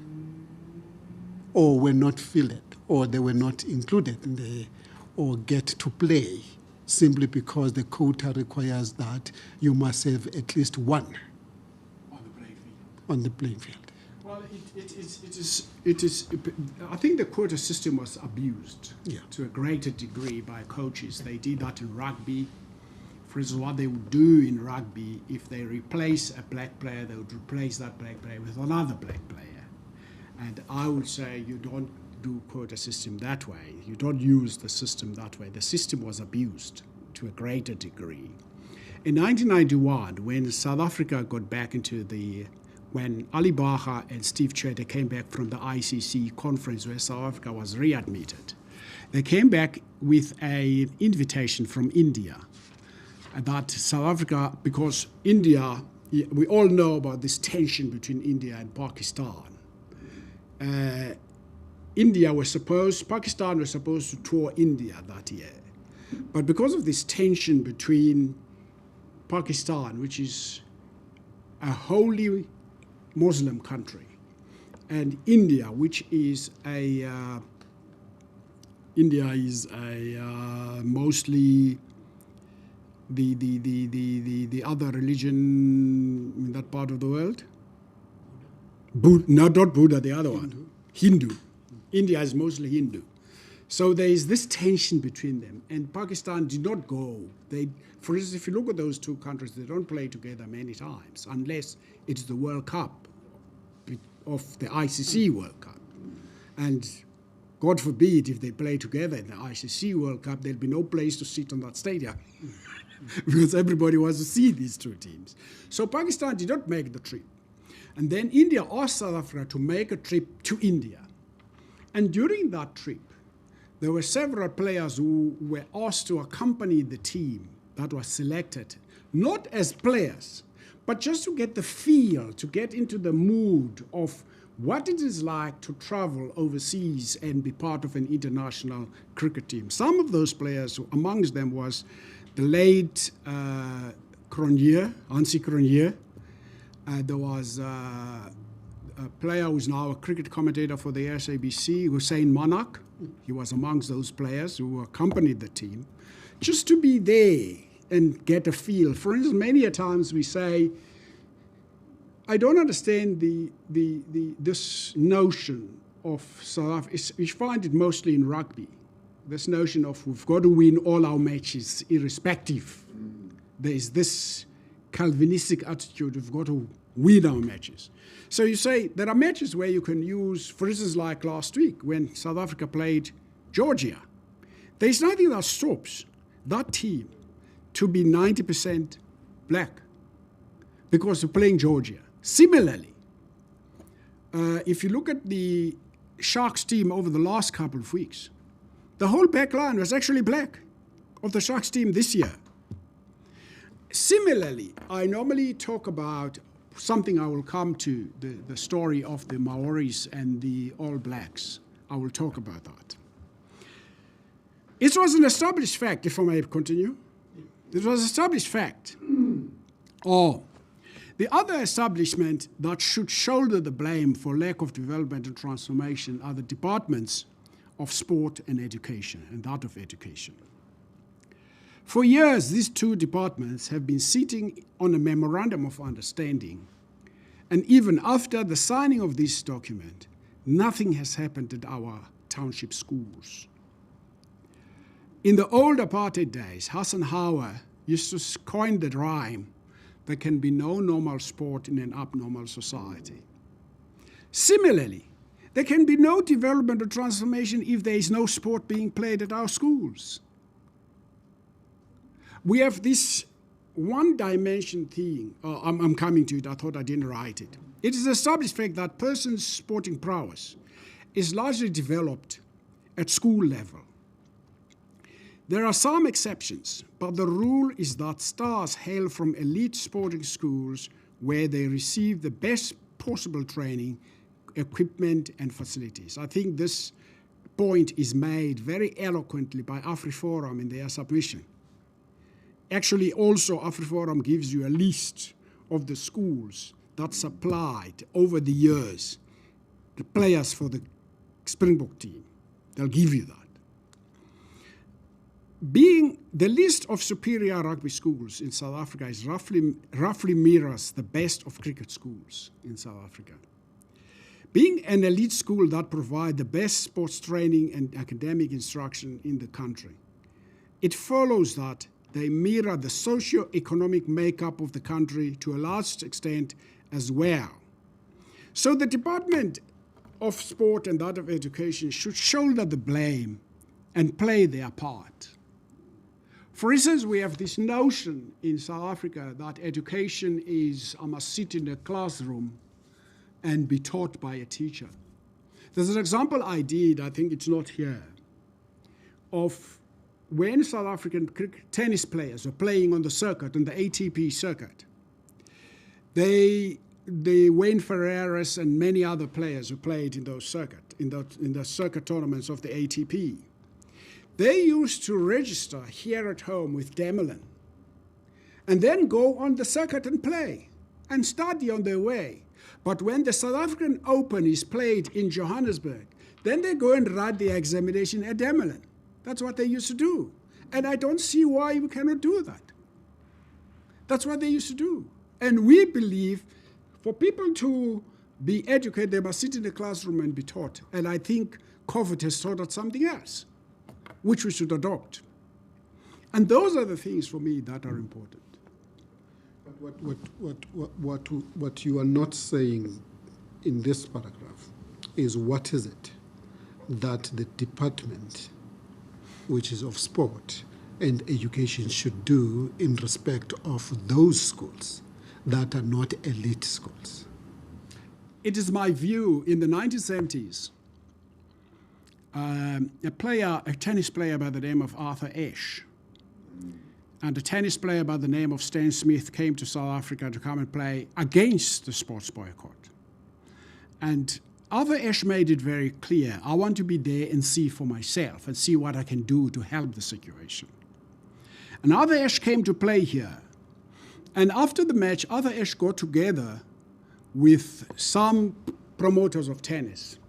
Speaker 4: or were not filled or they were not included in the, or get to play, simply because the quota requires that you must have at least one on the playing field.
Speaker 3: Well, it is. I think the quota system was abused to a greater degree by coaches. They did that in rugby. For instance, what they would do in rugby, if they replace a black player, they would replace that black player with another black player. And I would say you don't do quota system that way. You don't use the system that way. The system was abused to a greater degree. In 1991, when South Africa got back into when Ali Baha and Steve Tshwete came back from the ICC conference where South Africa was readmitted, they came back with an invitation from India that South Africa, because India, we all know about this tension between India and Pakistan. Pakistan was supposed to tour India that year. But because of this tension between Pakistan, which is a wholly Muslim country, and India, which is mostly the other religion in that part of the world. Not Buddha, the other one. Hindu. India is mostly Hindu. So there is this tension between them, and Pakistan did not go. For instance, if you look at those two countries, they don't play together many times, unless it's the World Cup of the ICC World Cup. And God forbid if they play together in the ICC World Cup, there'll be no place to sit on that stadium because everybody wants to see these two teams. So Pakistan did not make the trip. And then India asked South Africa to make a trip to India. And during that trip, there were several players who were asked to accompany the team that was selected, not as players, but just to get the feel, to get into the mood of what it is like to travel overseas and be part of an international cricket team. Some of those players, amongst them was the late Hansie Cronje. There was a player who's now a cricket commentator for the SABC, Hussein Manak. He was amongst those players who accompanied the team, just to be there and get a feel. For instance, many a times we say, I don't understand this notion of South Africa. We find it mostly in rugby. This notion of we've got to win all our matches irrespective. There is this Calvinistic attitude, we've got to win our matches. So you say there are matches where you can use, for instance, like last week when South Africa played Georgia. There's nothing that stops that team to be 90% black because they're playing Georgia. Similarly, if you look at the Sharks team over the last couple of weeks, the whole back line was actually black of the Sharks team this year. Similarly, I normally talk about something I will come to, the story of the Maoris and the All Blacks. I will talk about that. It was an established fact, if I may continue. It was an established fact. The other establishment that should shoulder the blame for lack of development and transformation are the departments of sport and education, and that of education. For years, these two departments have been sitting on a memorandum of understanding, and even after the signing of this document, nothing has happened at our township schools. In the old apartheid days, Hassan Hauer used to coin the rhyme, there can be no normal sport in an abnormal society. Similarly, there can be no development or transformation if there is no sport being played at our schools. We have this one-dimension thing. I'm coming to it. I thought I didn't write it. It is an established fact that person's sporting prowess is largely developed at school level. There are some exceptions, but the rule is that stars hail from elite sporting schools where they receive the best possible training, equipment, and facilities. I think this point is made very eloquently by AfriForum in their submission. Actually, also, AfriForum gives you a list of the schools that supplied over the years the players for the Springbok team. They'll give you that. Being the list of superior rugby schools in South Africa is roughly mirrors the best of cricket schools in South Africa. Being an elite school that provides the best sports training and academic instruction in the country, it follows that they mirror the socio-economic makeup of the country to a large extent as well. So the Department of Sport and that of Education should shoulder the blame and play their part. For instance, we have this notion in South Africa that education is, I must sit in a classroom and be taught by a teacher. There's an example I did, I think it's not here, of when South African tennis players were playing on the circuit, on the ATP circuit. The Wayne Ferreiras and many other players who played in those in the circuit tournaments of the ATP. They used to register here at home with Dumile and then go on the circuit and play and study on their way. But when the South African Open is played in Johannesburg, then they go and write the examination at Dumile. That's what they used to do. And I don't see why we cannot do that. That's what they used to do. And we believe for people to be educated, they must sit in the classroom and be taught. And I think COVID has taught us something else. which we should adopt. And those are the things for me that are important.
Speaker 4: But what you are not saying in this paragraph is what is it that the department, which is of sport and education, should do in respect of those schools that are not elite schools?
Speaker 3: It is my view, in the 1970s, a tennis player by the name of Arthur Ashe and a tennis player by the name of Stan Smith came to South Africa to come and play against the sports boycott. And Arthur Ashe made it very clear, I want to be there and see for myself and see what I can do to help the situation. And Arthur Ashe came to play here. And after the match, Arthur Ashe got together with some promoters of tennis.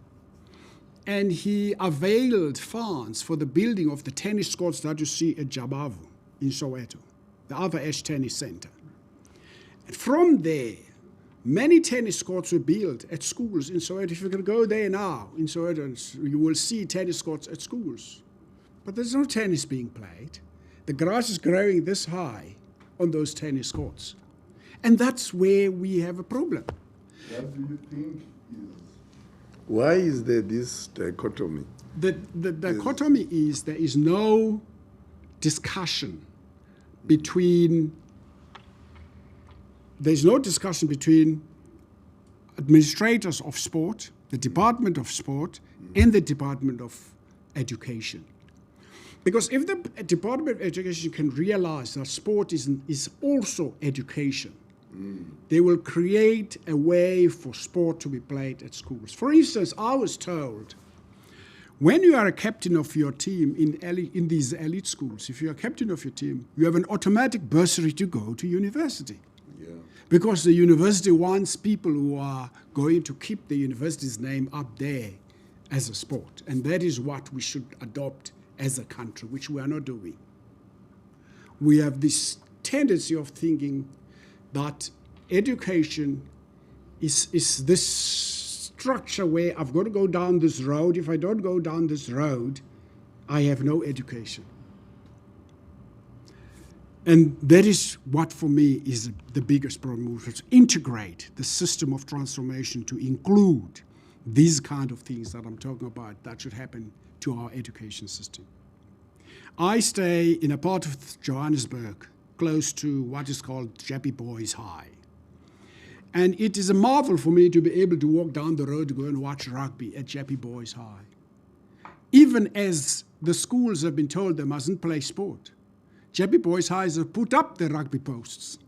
Speaker 3: And he availed funds for the building of the tennis courts that you see at Jabavu in Soweto, the Arthur Ashe Tennis Center. And from there, many tennis courts were built at schools in Soweto. If you can go there now in Soweto, you will see tennis courts at schools. But there's no tennis being played. The grass is growing this high on those tennis courts. And that's where we have a problem.
Speaker 1: What do you think why is there this dichotomy?
Speaker 3: The dichotomy is there is no discussion between administrators of sport, the Department of Sport, and the Department of Education. Because if the Department of Education can realize that sport is also education, they will create a way for sport to be played at schools. For instance, I was told, when you are a captain of your team in these elite schools, if you are captain of your team, you have an automatic bursary to go to university.
Speaker 1: Yeah.
Speaker 3: Because the university wants people who are going to keep the university's name up there as a sport. And that is what we should adopt as a country, which we are not doing. We have this tendency of thinking that education is this structure where I've got to go down this road. If I don't go down this road, I have no education. And that is what, for me, is the biggest problem. We should integrate the system of transformation to include these kind of things that I'm talking about that should happen to our education system. I stay in a part of Johannesburg close to what is called Jeppe Boys High. And it is a marvel for me to be able to walk down the road to go and watch rugby at Jeppe Boys High. Even as the schools have been told they mustn't play sport, Jeppe Boys High have put up the rugby posts.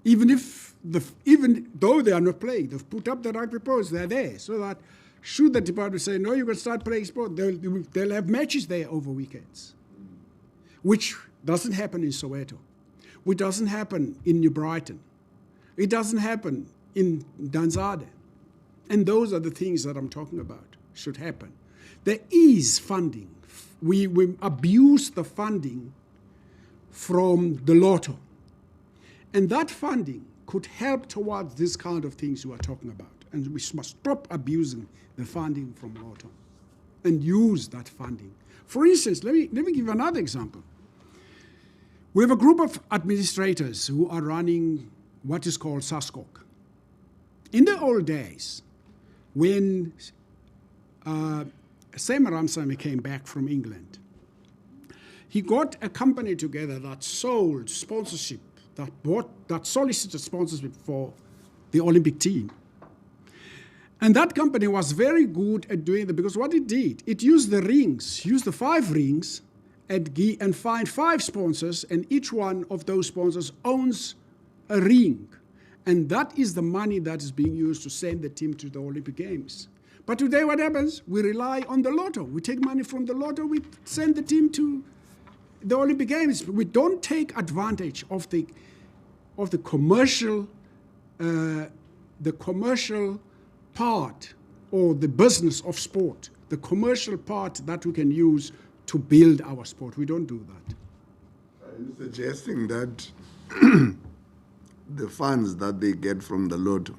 Speaker 3: Even though they are not playing, they've put up the rugby posts, they're there, so that should the department say, no, you can start playing sport, they'll have matches there over weekends, which doesn't happen in Soweto, which doesn't happen in New Brighton, it doesn't happen in Danzade. And those are the things that I'm talking about should happen. There is funding. We abuse the funding from the lotto. And that funding could help towards this kind of things you are talking about. And we must stop abusing the funding from lotto and use that funding. For instance, let me give another example. We have a group of administrators who are running what is called SASCOC. In the old days, when Sam Ramsamy came back from England, he got a company together that sold sponsorship, that solicited sponsorship for the Olympic team. And that company was very good at doing that, because what it did, it used the rings, used the 5 rings, and find 5 sponsors, and each one of those sponsors owns a ring. And that is the money that is being used to send the team to the Olympic Games. But today what happens? We rely on the lotto. We take money from the lotto, we send the team to the Olympic Games. We don't take advantage of the commercial part, or the business of sport, the commercial part that we can use to build our sport. We don't do that.
Speaker 1: Are you suggesting that the funds that they get from the lotto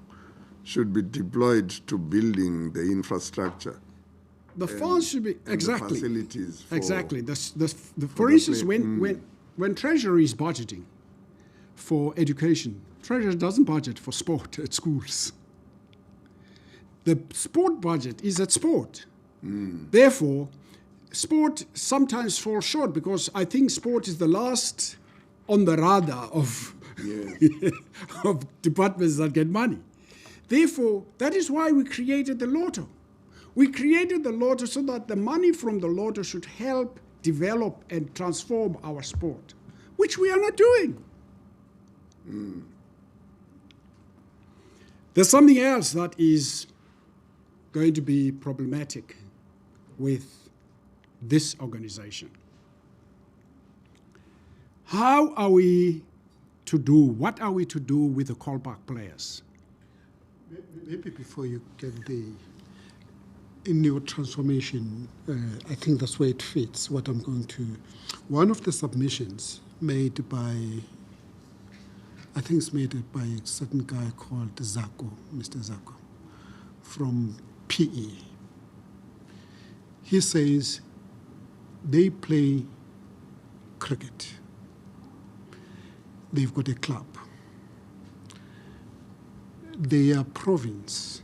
Speaker 1: should be deployed to building the infrastructure
Speaker 3: The funds should be,
Speaker 1: and
Speaker 3: exactly.
Speaker 1: The facilities.
Speaker 3: Exactly. For instance, when Treasury is budgeting for education, Treasury doesn't budget for sport at schools. The sport budget is at sport. Therefore, sport sometimes falls short because I think sport is the last on the radar of, of departments that get money. Therefore, that is why we created the Lotto. We created the Lotto so that the money from the Lotto should help develop and transform our sport, which we are not doing. There's something else that is going to be problematic with this organization. What are we to do with the callback players?
Speaker 4: Maybe before you get in your transformation, I think that's where it fits, what I'm going to... One of the submissions made by, I think it's made by a certain guy called Zako, Mr. Zako, from PE. He says they play cricket. They've got a club. Their province,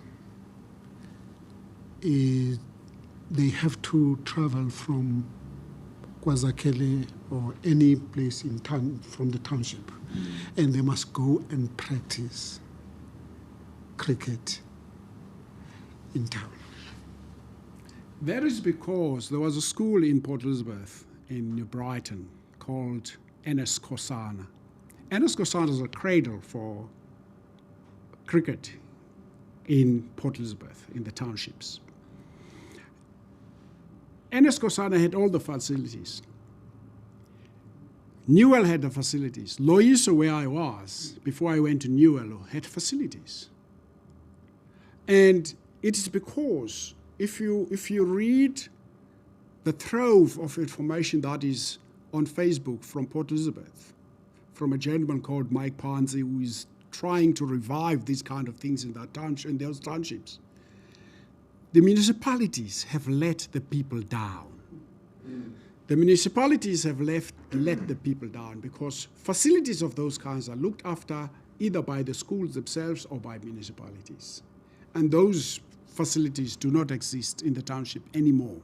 Speaker 4: they have to travel from KwaZakele or any place in town from the township, and they must go and practice cricket in town.
Speaker 3: That is because there was a school in Port Elizabeth in New Brighton called NS Kosana. NS Kosana is a cradle for cricket in Port Elizabeth, in the townships. NS Kosana had all the facilities. Newell had the facilities. Loiso, where I was, before I went to Newell, had facilities. And it is because if you read the trove of information that is on Facebook from Port Elizabeth, from a gentleman called Mike Panzi, who is trying to revive these kind of things in those townships, the municipalities have let the people down. The municipalities have let the people down because facilities of those kinds are looked after either by the schools themselves or by municipalities. And those facilities do not exist in the township anymore.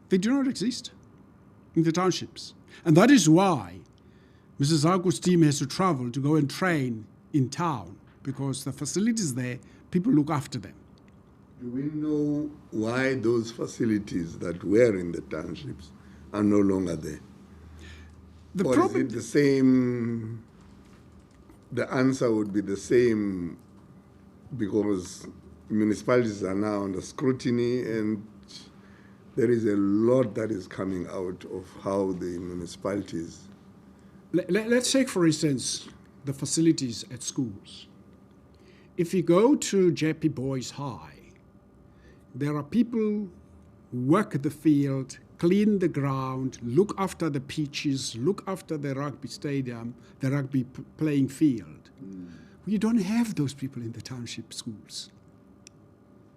Speaker 3: They do not exist in the townships. And that is why Mrs. Zaku's team has to travel to go and train in town, because the facilities there, people look after them.
Speaker 1: Do we know why those facilities that were in the townships are no longer there? Or is it the same? The answer would be the same because municipalities are now under scrutiny, and there is a lot that is coming out of how the municipalities...
Speaker 3: Let's take, for instance, the facilities at schools. If you go to JP Boys High, there are people who work the field, clean the ground, look after the pitches, look after the rugby stadium, the rugby playing field. You don't have those people in the township schools.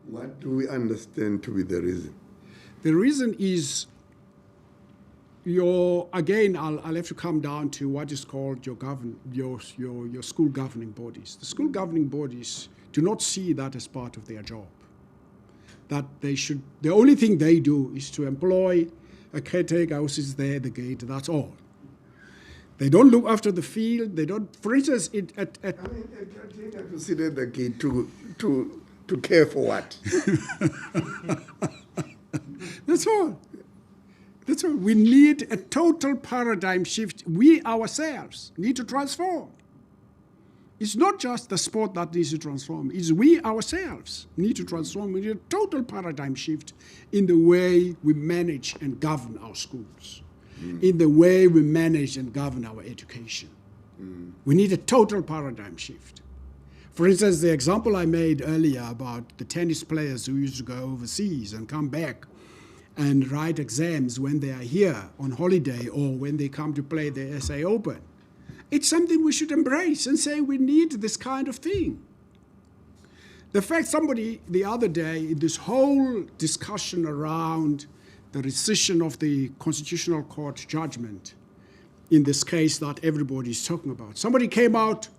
Speaker 1: What do we understand to be the reason?
Speaker 3: The reason is I'll have to come down to what is called your school governing bodies. The school governing bodies do not see that as part of their job. That the only thing they do is to employ a caretaker who sits there at the gate, that's all. They don't look after the field, they don't, for instance, a
Speaker 1: caretaker to sit at the gate to care for what?
Speaker 3: That's all. That's all. We need a total paradigm shift. We ourselves need to transform. It's not just the sport that needs to transform. It's we ourselves need to transform. We need a total paradigm shift in the way we manage and govern our schools, in the way we manage and govern our education. We need a total paradigm shift. For instance, the example I made earlier about the tennis players who used to go overseas and come back and write exams when they are here on holiday or when they come to play the SA Open. It's something we should embrace and say we need this kind of thing. The fact somebody the other day, in this whole discussion around the rescission of the Constitutional Court judgment, in this case that everybody is talking about, somebody came out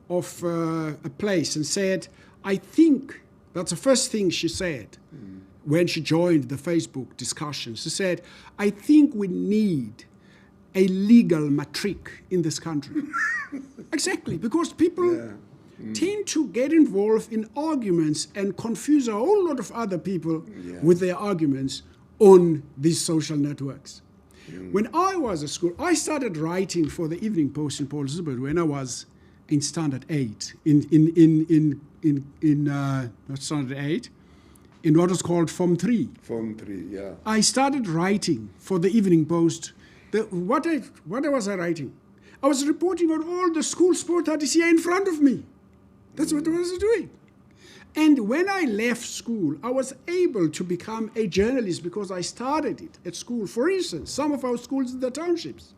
Speaker 3: of a place and said, I think, that's the first thing she said when she joined the Facebook discussion. She said, I think we need a legal matric in this country. Exactly, because people tend to get involved in arguments and confuse a whole lot of other people with their arguments on these social networks. When I was at school, I started writing for the Evening Post in Port Elizabeth when I was in Standard 8, not Standard 8, in what was called Form 3.
Speaker 1: Form 3, yeah.
Speaker 3: I started writing for the Evening Post. What was I writing? I was reporting on all the school sport that is here in front of me. That's what I was doing. And when I left school, I was able to become a journalist because I started it at school. For instance, some of our schools in the townships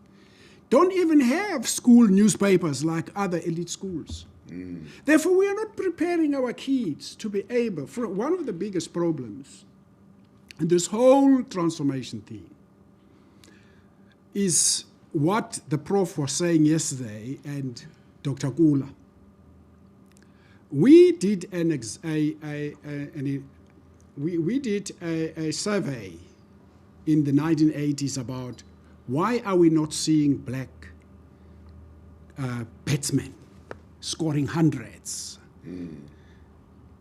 Speaker 3: don't even have school newspapers like other elite schools. Therefore, we are not preparing our kids to be able, for one of the biggest problems in this whole transformation thing is what the Prof was saying yesterday and Dr. Kula. We did a survey in the 1980s about why are we not seeing black batsmen scoring hundreds.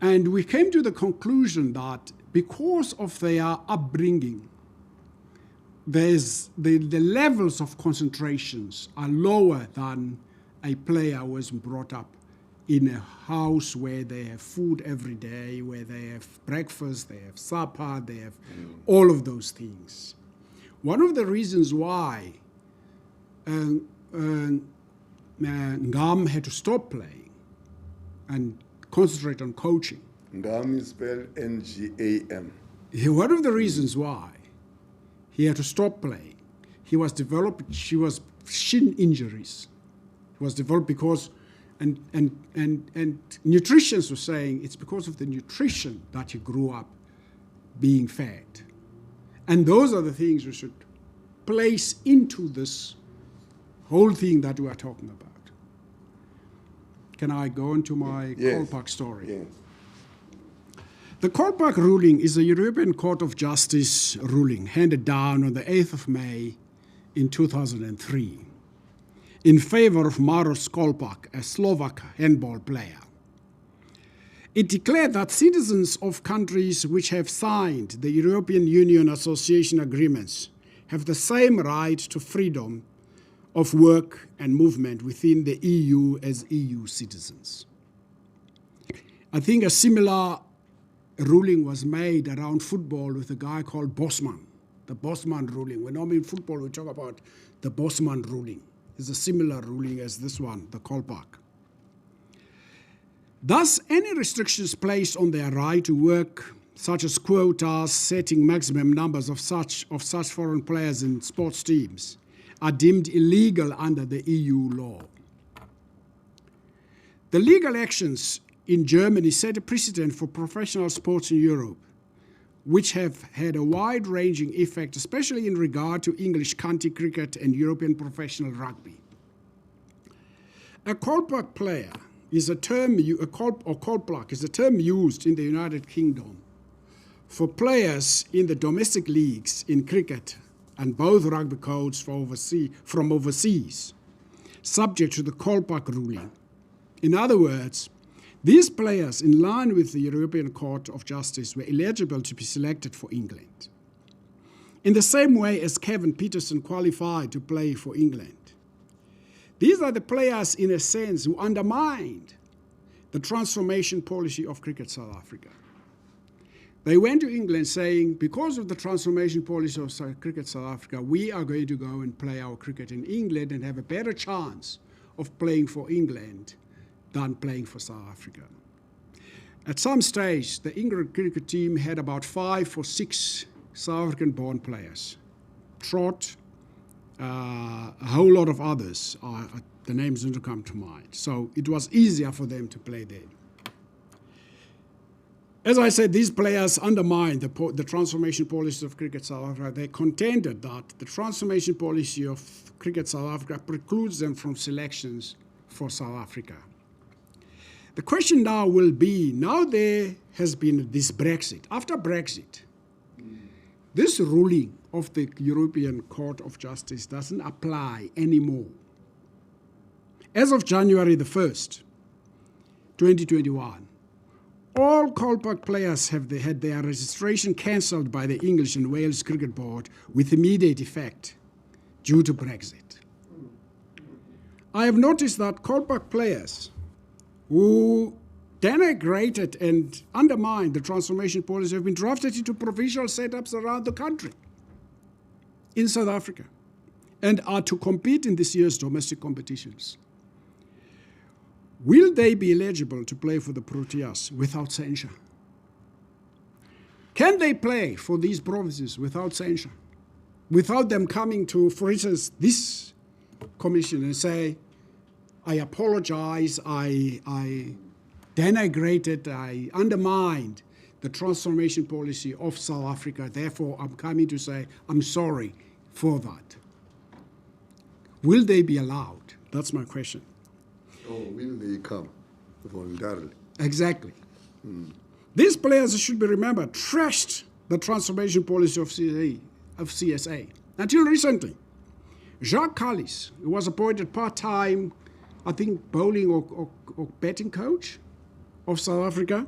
Speaker 3: And we came to the conclusion that because of their upbringing, there's the levels of concentrations are lower than a player who was brought up in a house where they have food every day, where they have breakfast, they have supper, they have all of those things. One of the reasons why Ngam had to stop playing and concentrate on coaching.
Speaker 1: Ngam is spelled Ngam.
Speaker 3: One of the reasons why he had to stop playing, she was shin injuries. It was developed because, and nutritionists were saying it's because of the nutrition that he grew up being fed. And those are the things we should place into this whole thing that we are talking about. Can I go into my Callback story?
Speaker 1: Yes.
Speaker 3: The Callback Ruling is a European Court of Justice ruling handed down on the 8th of May in 2003 in favor of Maroš Kolpak, a Slovak handball player. It declared that citizens of countries which have signed the European Union Association Agreements have the same right to freedom of work and movement within the EU as EU citizens. I think a similar ruling was made around football with a guy called Bosman, the Bosman ruling. When normally in football we talk about the Bosman ruling. It's a similar ruling as this one, the Callback. Thus, any restrictions placed on their right to work, such as quotas setting maximum numbers of such foreign players in sports teams, are deemed illegal under the EU law. The legal actions in Germany set a precedent for professional sports in Europe, which have had a wide-ranging effect, especially in regard to English county cricket and European professional rugby. A Callback player is a term, Callback is a term used in the United Kingdom for players in the domestic leagues in cricket and both rugby codes from overseas, subject to the Callback ruling. In other words, these players, in line with the European Court of Justice, were eligible to be selected for England, in the same way as Kevin Peterson qualified to play for England. These are the players, in a sense, who undermined the transformation policy of Cricket South Africa. They went to England saying, because of the transformation policy of Cricket South Africa, we are going to go and play our cricket in England and have a better chance of playing for England than playing for South Africa. At some stage, the England cricket team had about 5 or 6 South African-born players. Trott, a whole lot of others, the names don't come to mind. So it was easier for them to play there. As I said, these players undermine the transformation policy of Cricket South Africa. They contended that the transformation policy of Cricket South Africa precludes them from selections for South Africa. The question now will be, now there has been this Brexit. After Brexit, this ruling of the European Court of Justice doesn't apply anymore. As of January the 1st, 2021, all Callback players have had their registration cancelled by the English and Wales Cricket Board with immediate effect due to Brexit. I have noticed that Callback players who denigrated and undermined the transformation policy have been drafted into provincial setups around the country in South Africa and are to compete in this year's domestic competitions. Will they be eligible to play for the Proteas without censure? Can they play for these provinces without censure? Without them coming to, for instance, this commission and say, I apologize, I denigrated, I undermined the transformation policy of South Africa, therefore I'm coming to say I'm sorry for that. Will they be allowed? That's my question.
Speaker 1: Or will they come voluntarily?
Speaker 3: Exactly. These players, should be remembered, trashed the transformation policy of CSA until recently. Jacques Callis, who was appointed part-time, I think, bowling or batting coach of South Africa,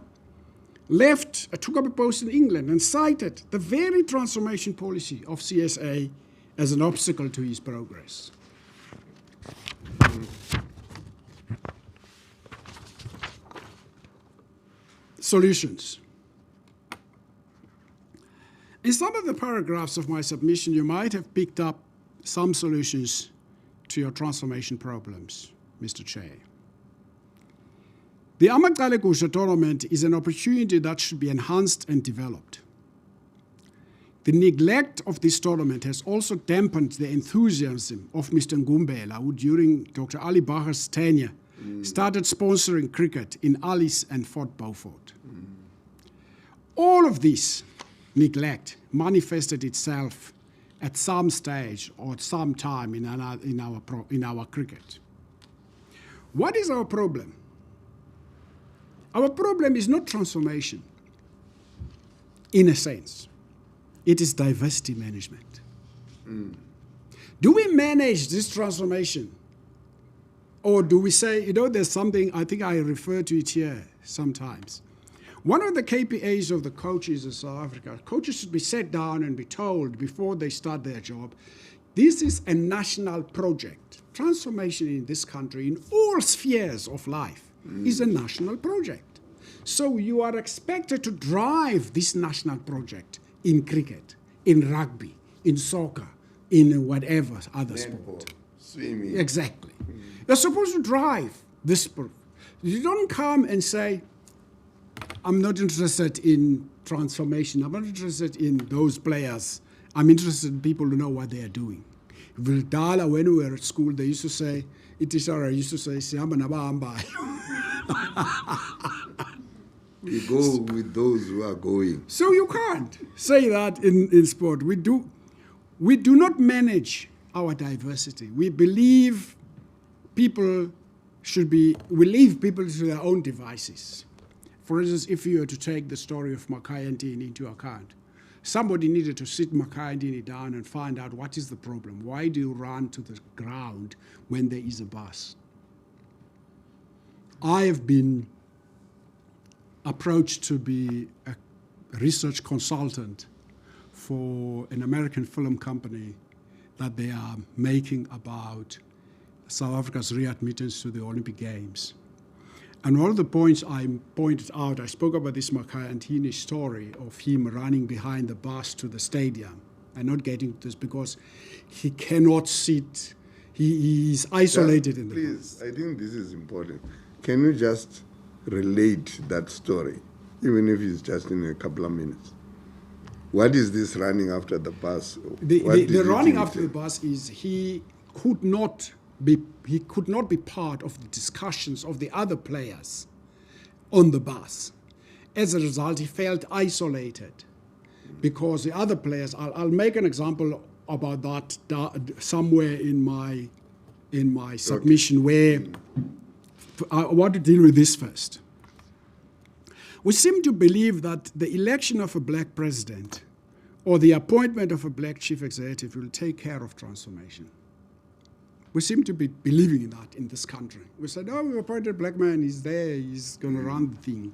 Speaker 3: left, took up a post in England and cited the very transformation policy of CSA as an obstacle to his progress. Solutions. In some of the paragraphs of my submission, you might have picked up some solutions to your transformation problems, Mr. Chair. The Amaqale tournament is an opportunity that should be enhanced and developed. The neglect of this tournament has also dampened the enthusiasm of Mr. Ngumbela, who during Dr. Ali Bacher's tenure started sponsoring cricket in Alice and Fort Beaufort. All of this neglect manifested itself at some stage or at some time in our cricket. What is our problem? Our problem is not transformation, in a sense. It is diversity management. Do we manage this transformation? Or do we say, there's something, I think I refer to it here sometimes. One of the KPIs of the coaches in South Africa, coaches should be sat down and be told before they start their job, this is a national project. Transformation in this country, in all spheres of life, is a national project. So you are expected to drive this national project in cricket, in rugby, in soccer, in whatever other sport.
Speaker 1: Swimming.
Speaker 3: Exactly. You're supposed to drive this sport. You don't come and say, I'm not interested in transformation. I'm not interested in those players. I'm interested in people who know what they are doing. Vildala, when we were at school, they used to say, Itishara used to say, Siyamba nabahamba.
Speaker 1: We go with those who are going.
Speaker 3: So you can't say that in sport. We do not manage our diversity. We believe we leave people to their own devices. For instance, if you were to take the story of Makhaya Ntini into account, somebody needed to sit Makhaya Ntini down and find out what is the problem. Why do you run to the ground when there is a bus? I have been approached to be a research consultant for an American film company that they are making about South Africa's readmittance to the Olympic Games. And one of the points I pointed out, I spoke about this Makhaya Ntini story of him running behind the bus to the stadium and not getting to this because he cannot sit. He is isolated in the bus.
Speaker 1: Please, I think this is important. Can you just relate that story, even if it's just in a couple of minutes? What is this running after the bus?
Speaker 3: The running after the bus is he could not be part of the discussions of the other players on the bus. as a result, he felt isolated because the other players, I'll make an example about that somewhere in my submission where I want to deal with this first. We seem to believe that the election of a black president or the appointment of a black chief executive will take care of transformation. We seem to be believing in that in this country. We said, oh, we appointed a black man, he's there, he's going to run the thing.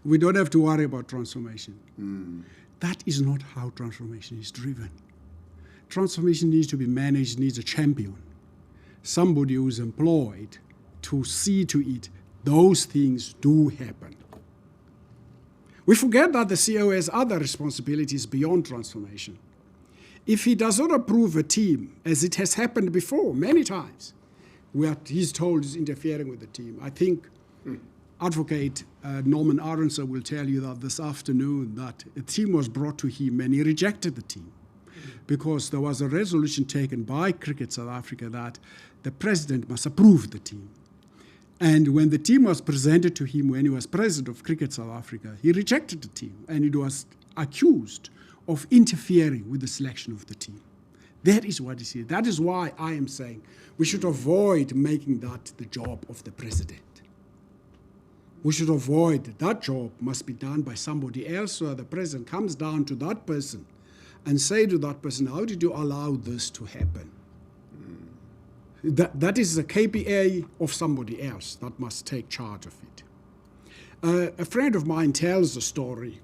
Speaker 3: We don't have to worry about transformation. That is not how transformation is driven. Transformation needs to be managed, needs a champion, somebody who's employed to see to it those things do happen. We forget that the CEO has other responsibilities beyond transformation. If he does not approve a team, as it has happened before many times, where he's told he's interfering with the team, I think Advocate Norman Aronson will tell you that this afternoon that a team was brought to him and he rejected the team because there was a resolution taken by Cricket South Africa that the president must approve the team. And when the team was presented to him when he was president of Cricket South Africa, he rejected the team and it was accused of interfering with the selection of the team. That is what is here. That is why I am saying we should avoid making that the job of the president. We should avoid that job must be done by somebody else, so the president comes down to that person and say to that person, how did you allow this to happen? That is the KPA of somebody else that must take charge of it. A friend of mine tells a story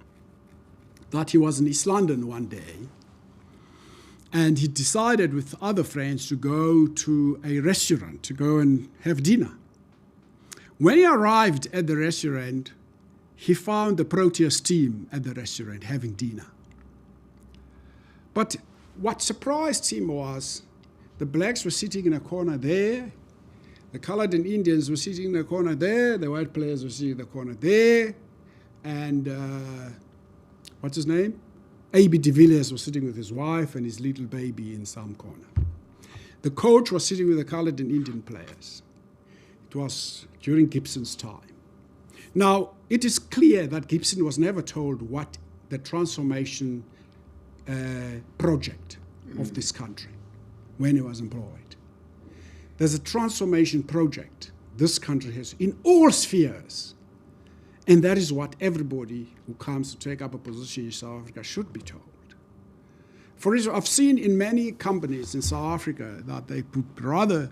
Speaker 3: that he was in East London one day and he decided with other friends to go to a restaurant to go and have dinner. When he arrived at the restaurant, he found the Proteas team at the restaurant having dinner. But what surprised him was the blacks were sitting in a corner there, the colored and Indians were sitting in a corner there, the white players were sitting in the corner there, and what's his name? A.B. de Villiers was sitting with his wife and his little baby in some corner. The coach was sitting with the colored and Indian players. It was during Gibson's time. Now, it is clear that Gibson was never told what the transformation project of this country when he was employed. There's a transformation project this country has in all spheres, and that is what everybody who comes to take up a position in South Africa should be told. For instance, I've seen in many companies in South Africa that they would rather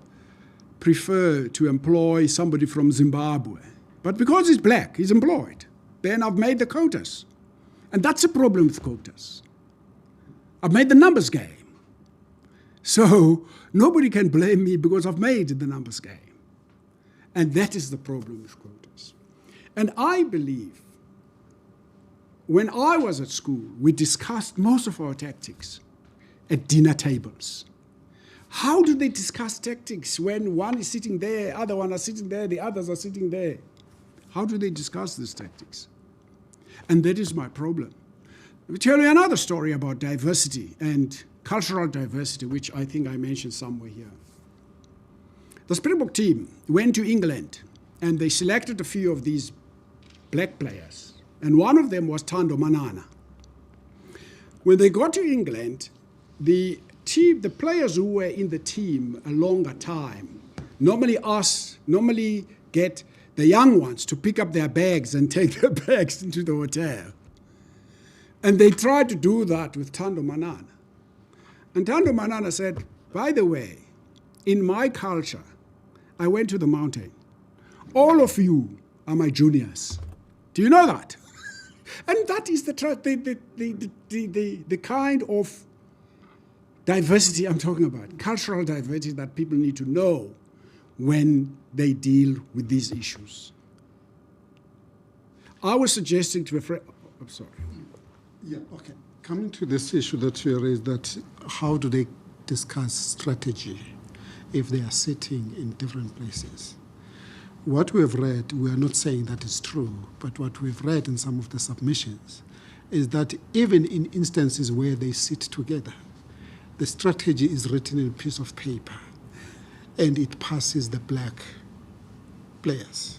Speaker 3: prefer to employ somebody from Zimbabwe. But because he's black, he's employed. Then I've made the quotas. And that's a problem with quotas. I've made the numbers game. So nobody can blame me because I've made the numbers game. And that is the problem with quotas. And I believe when I was at school, we discussed most of our tactics at dinner tables. How do they discuss tactics when one is sitting there, other one are sitting there, the others are sitting there? How do they discuss these tactics? And that is my problem. Let me tell you another story about diversity and cultural diversity, which I think I mentioned somewhere here. The Springbok team went to England and they selected a few of these black players. And one of them was Thando Manana. When they got to England, the players who were in the team a longer time normally get the young ones to pick up their bags and take their bags into the hotel. And they tried to do that with Thando Manana. And Thando Manana said, by the way, in my culture, I went to the mountain. All of you are my juniors. Do you know that? And that is the kind of diversity I'm talking about, cultural diversity that people need to know when they deal with these issues. I was suggesting to a friend, I'm sorry.
Speaker 4: Yeah, okay. Coming to this issue that you raised, that how do they discuss strategy if they are sitting in different places? What we have read, we are not saying that is true, but what we've read in some of the submissions is that even in instances where they sit together, the strategy is written in a piece of paper and it passes the black players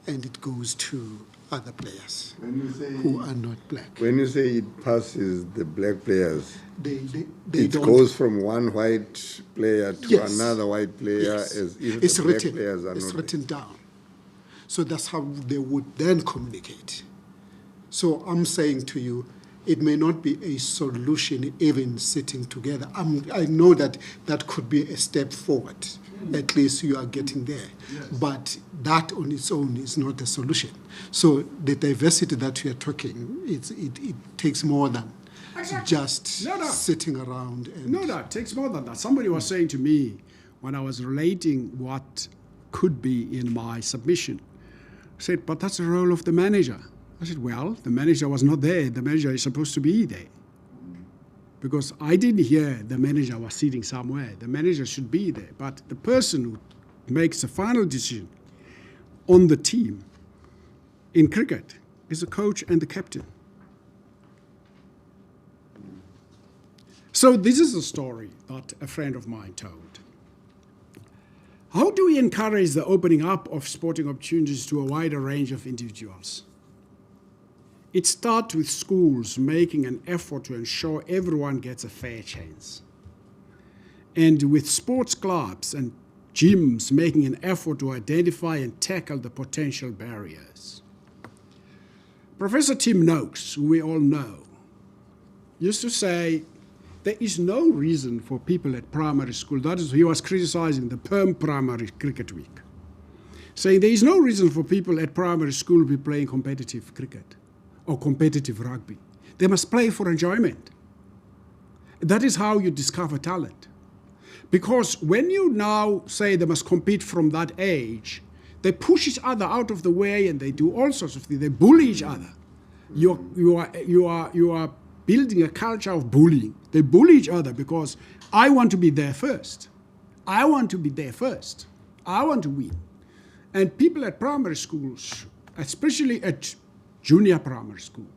Speaker 4: and it goes to other players
Speaker 1: When you say
Speaker 4: who are not black.
Speaker 1: when you say it passes the black players,
Speaker 4: They
Speaker 1: it
Speaker 4: don't.
Speaker 1: goes from one white player to
Speaker 4: Yes.
Speaker 1: another white player
Speaker 4: Yes.
Speaker 1: as if
Speaker 4: It's
Speaker 1: the black
Speaker 4: written.
Speaker 1: players are
Speaker 4: It's
Speaker 1: not.
Speaker 4: written down. So that's how they would then communicate. So I'm saying to you, it may not be a solution even sitting together. I know that that could be a step forward. At least you are getting there. But that on its own is not a solution. So the diversity that we are talking, it takes more than just sitting around. And
Speaker 3: No, it takes more than that. Somebody was saying to me when I was relating what could be in my submission, said, but that's the role of the manager. I said, well, the manager was not there. The manager is supposed to be there. Because I didn't hear the manager was sitting somewhere. The manager should be there. But the person who makes the final decision on the team in cricket is the coach and the captain. So this is a story that a friend of mine told. How do we encourage the opening up of sporting opportunities to a wider range of individuals? It starts with schools making an effort to ensure everyone gets a fair chance. And with sports clubs and gyms making an effort to identify and tackle the potential barriers. Professor Tim Noakes, who we all know, used to say, there is no reason for people at primary school, that is, he was criticizing the Perm Primary Cricket Week, saying there is no reason for people at primary school to be playing competitive cricket or competitive rugby. They must play for enjoyment. That is how you discover talent. Because when you now say they must compete from that age, they push each other out of the way and they do all sorts of things. They bully each other. You are building a culture of bullying. They bully each other because I want to be there first. I want to be there first. I want to win. And people at primary schools, especially at junior primary school,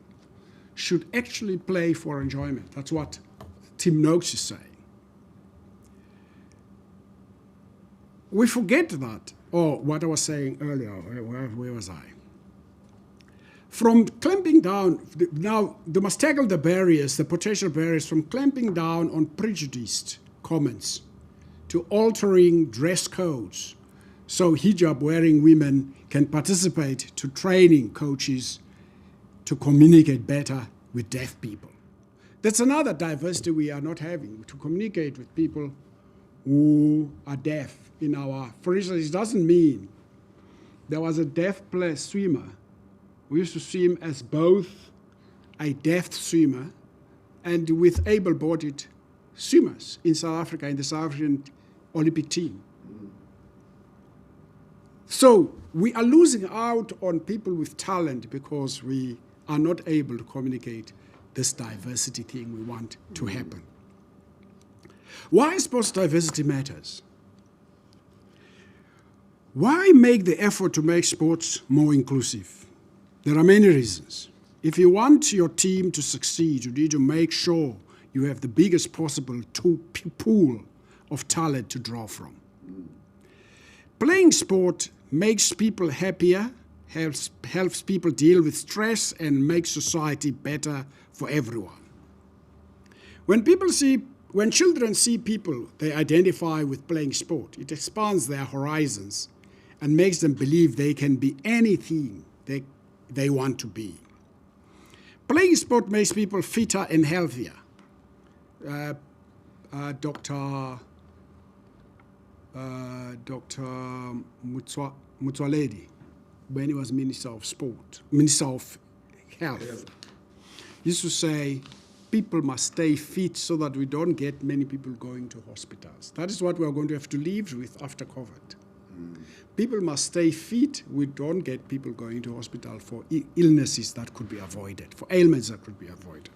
Speaker 3: should actually play for enjoyment. That's what Tim Noakes is saying. We forget that, or what I was saying earlier, where was I? From clamping down, now they must tackle the barriers, the potential barriers, from clamping down on prejudiced comments to altering dress codes so hijab-wearing women can participate, to training coaches to communicate better with deaf people. That's another diversity we are not having, to communicate with people who are deaf in our, for instance, it doesn't mean there was a deaf swimmer. We used to swim as both a deaf swimmer and with able-bodied swimmers in South Africa, in the South African Olympic team. So we are losing out on people with talent because we are not able to communicate this diversity thing we want to happen. Why sports diversity matters? Why make the effort to make sports more inclusive? There are many reasons. If you want your team to succeed, you need to make sure you have the biggest possible pool of talent to draw from. Playing sport makes people happier, helps people deal with stress, and makes society better for everyone. When children see people they identify with playing sport, it expands their horizons and makes them believe they can be anything they want to be. Playing sport makes people fitter and healthier. Dr. Mutsoaledi, when he was Minister of Health, used to say, people must stay fit so that we don't get many people going to hospitals. That is what we are going to have to live with after COVID. People must stay fit. We don't get people going to hospital for illnesses that could be avoided, for ailments that could be avoided.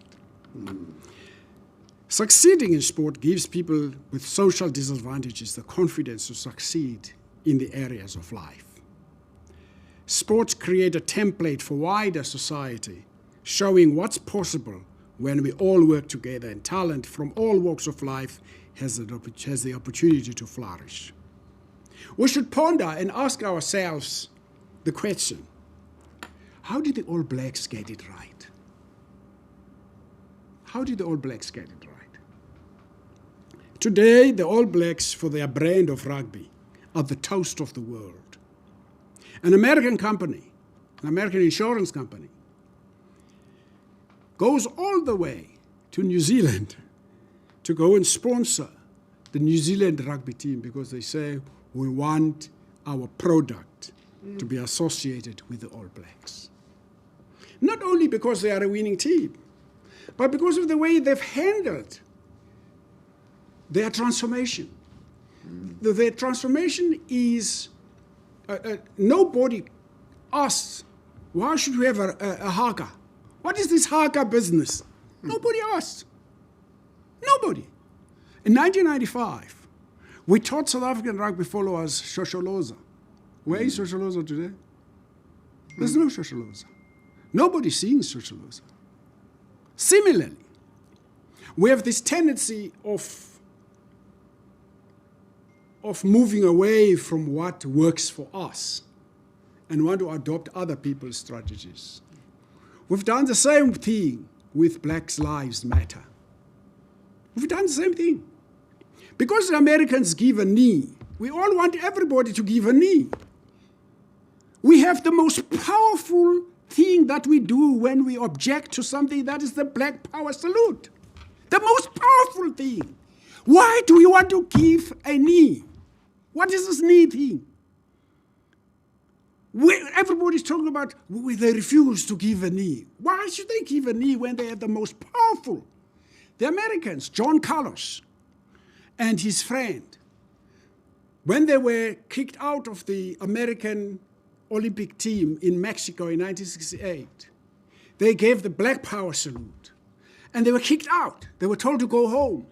Speaker 3: Succeeding in sport gives people with social disadvantages the confidence to succeed in the areas of life. Sports create a template for wider society, showing what's possible when we all work together, and talent from all walks of life has the opportunity to flourish. We should ponder and ask ourselves the question, how did the All Blacks get it right? How did the All Blacks get it right? Today, the All Blacks, for their brand of rugby, are the toast of the world. An American company, an American insurance company, goes all the way to New Zealand to go and sponsor the New Zealand rugby team because they say, we want our product to be associated with the All Blacks. Not only because they are a winning team, but because of the way they've handled their transformation. Their transformation is, nobody asks, why should we have a haka? What is this haka business? Nobody asked. Nobody. In 1995, we taught South African rugby followers Shosholoza. Where is Shosholoza today? There's no Shosholoza. Nobody sings Shosholoza. Similarly, we have this tendency of moving away from what works for us and want to adopt other people's strategies. We've done the same thing with Black Lives Matter. We've done the same thing. Because the Americans give a knee, we all want everybody to give a knee. We have the most powerful thing that we do when we object to something, that is the Black Power salute. The most powerful thing. Why do we want to give a knee? What is this knee thing? Everybody's talking about they refuse to give a knee. Why should they give a knee when they are the most powerful? The Americans, John Carlos and his friend, when they were kicked out of the American Olympic team in Mexico in 1968, they gave the Black Power salute. And they were kicked out. They were told to go home.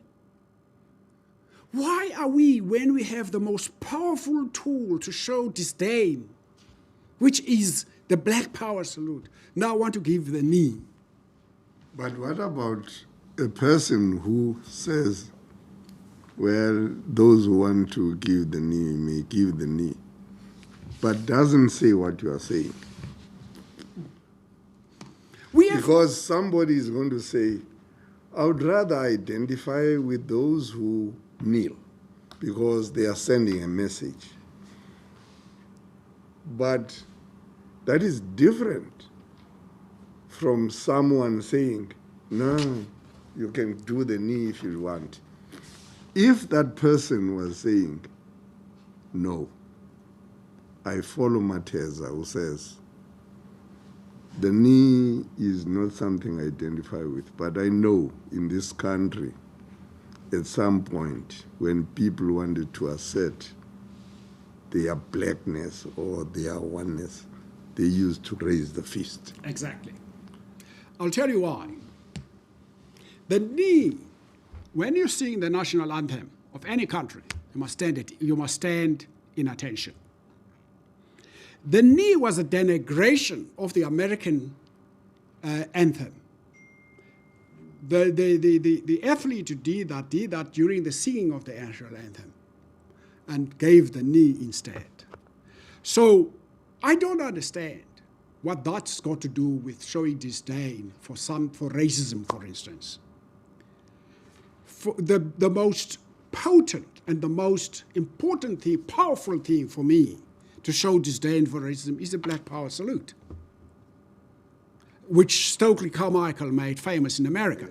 Speaker 3: Why are we, when we have the most powerful tool to show disdain, which is the Black Power salute, now want to give the knee?
Speaker 1: But what about a person who says, well, those who want to give the knee may give the knee, but doesn't say what you are saying? Because somebody is going to say, I would rather identify with those who kneel because they are sending a message. But that is different from someone saying, no, you can do the knee if you want. If that person was saying, no, I follow Mateza, who says, the knee is not something I identify with, but I know in this country, at some point, when people wanted to assert their blackness or their oneness, they used to raise the fist.
Speaker 3: Exactly. I'll tell you why. The knee, when you sing the national anthem of any country, you must stand in attention. The knee was a denigration of the American anthem. The athlete who did that during the singing of the national anthem and gave the knee instead. So I don't understand what that's got to do with showing disdain for racism, for instance. For the most potent and the most important thing, powerful thing for me to show disdain for racism is the Black Power salute, which Stokely Carmichael made famous in America.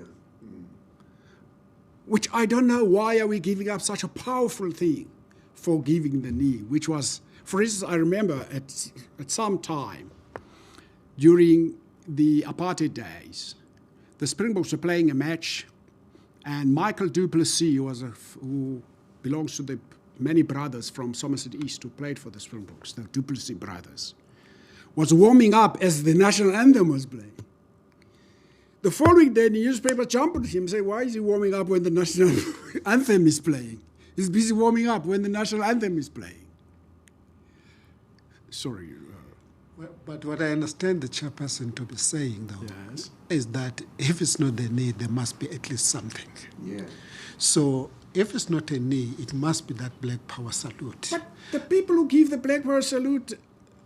Speaker 3: Which I don't know, why are we giving up such a powerful thing for giving the knee, which was, for instance, I remember at some time during the apartheid days, the Springboks were playing a match, and Michael du Plessis, who belongs to the many brothers from Somerset East who played for the Springboks, the du Plessis brothers, was warming up as the national anthem was playing. The following day, the newspaper jumped at him and said, why is he warming up when the national anthem is playing? He's busy warming up when the national anthem is playing. Sorry.
Speaker 4: But what I understand the chairperson to be saying, though,
Speaker 3: Yes.
Speaker 4: is that if it's not the knee, there must be at least something.
Speaker 1: Yeah.
Speaker 4: So if it's not a knee, it must be that Black Power salute.
Speaker 3: But the people who give the Black Power salute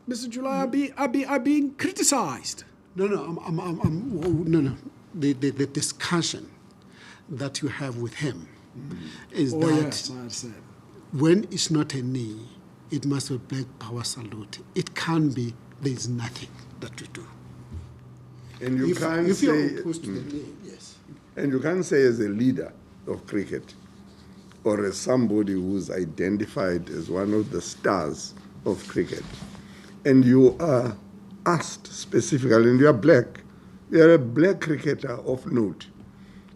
Speaker 3: Mr. July, are being criticized.
Speaker 4: No. No. The discussion that you have with him is that
Speaker 3: Yes, I understand.
Speaker 4: when it's not a knee, it must be black power salute. It can't be. There is nothing that we do.
Speaker 1: And you can't
Speaker 4: if you're
Speaker 1: say,
Speaker 4: opposed to the knee, yes.
Speaker 1: and you can't say as a leader of cricket, or as somebody who's identified as one of the stars of cricket, and you are asked specifically, and you are black, you are a black cricketer of note,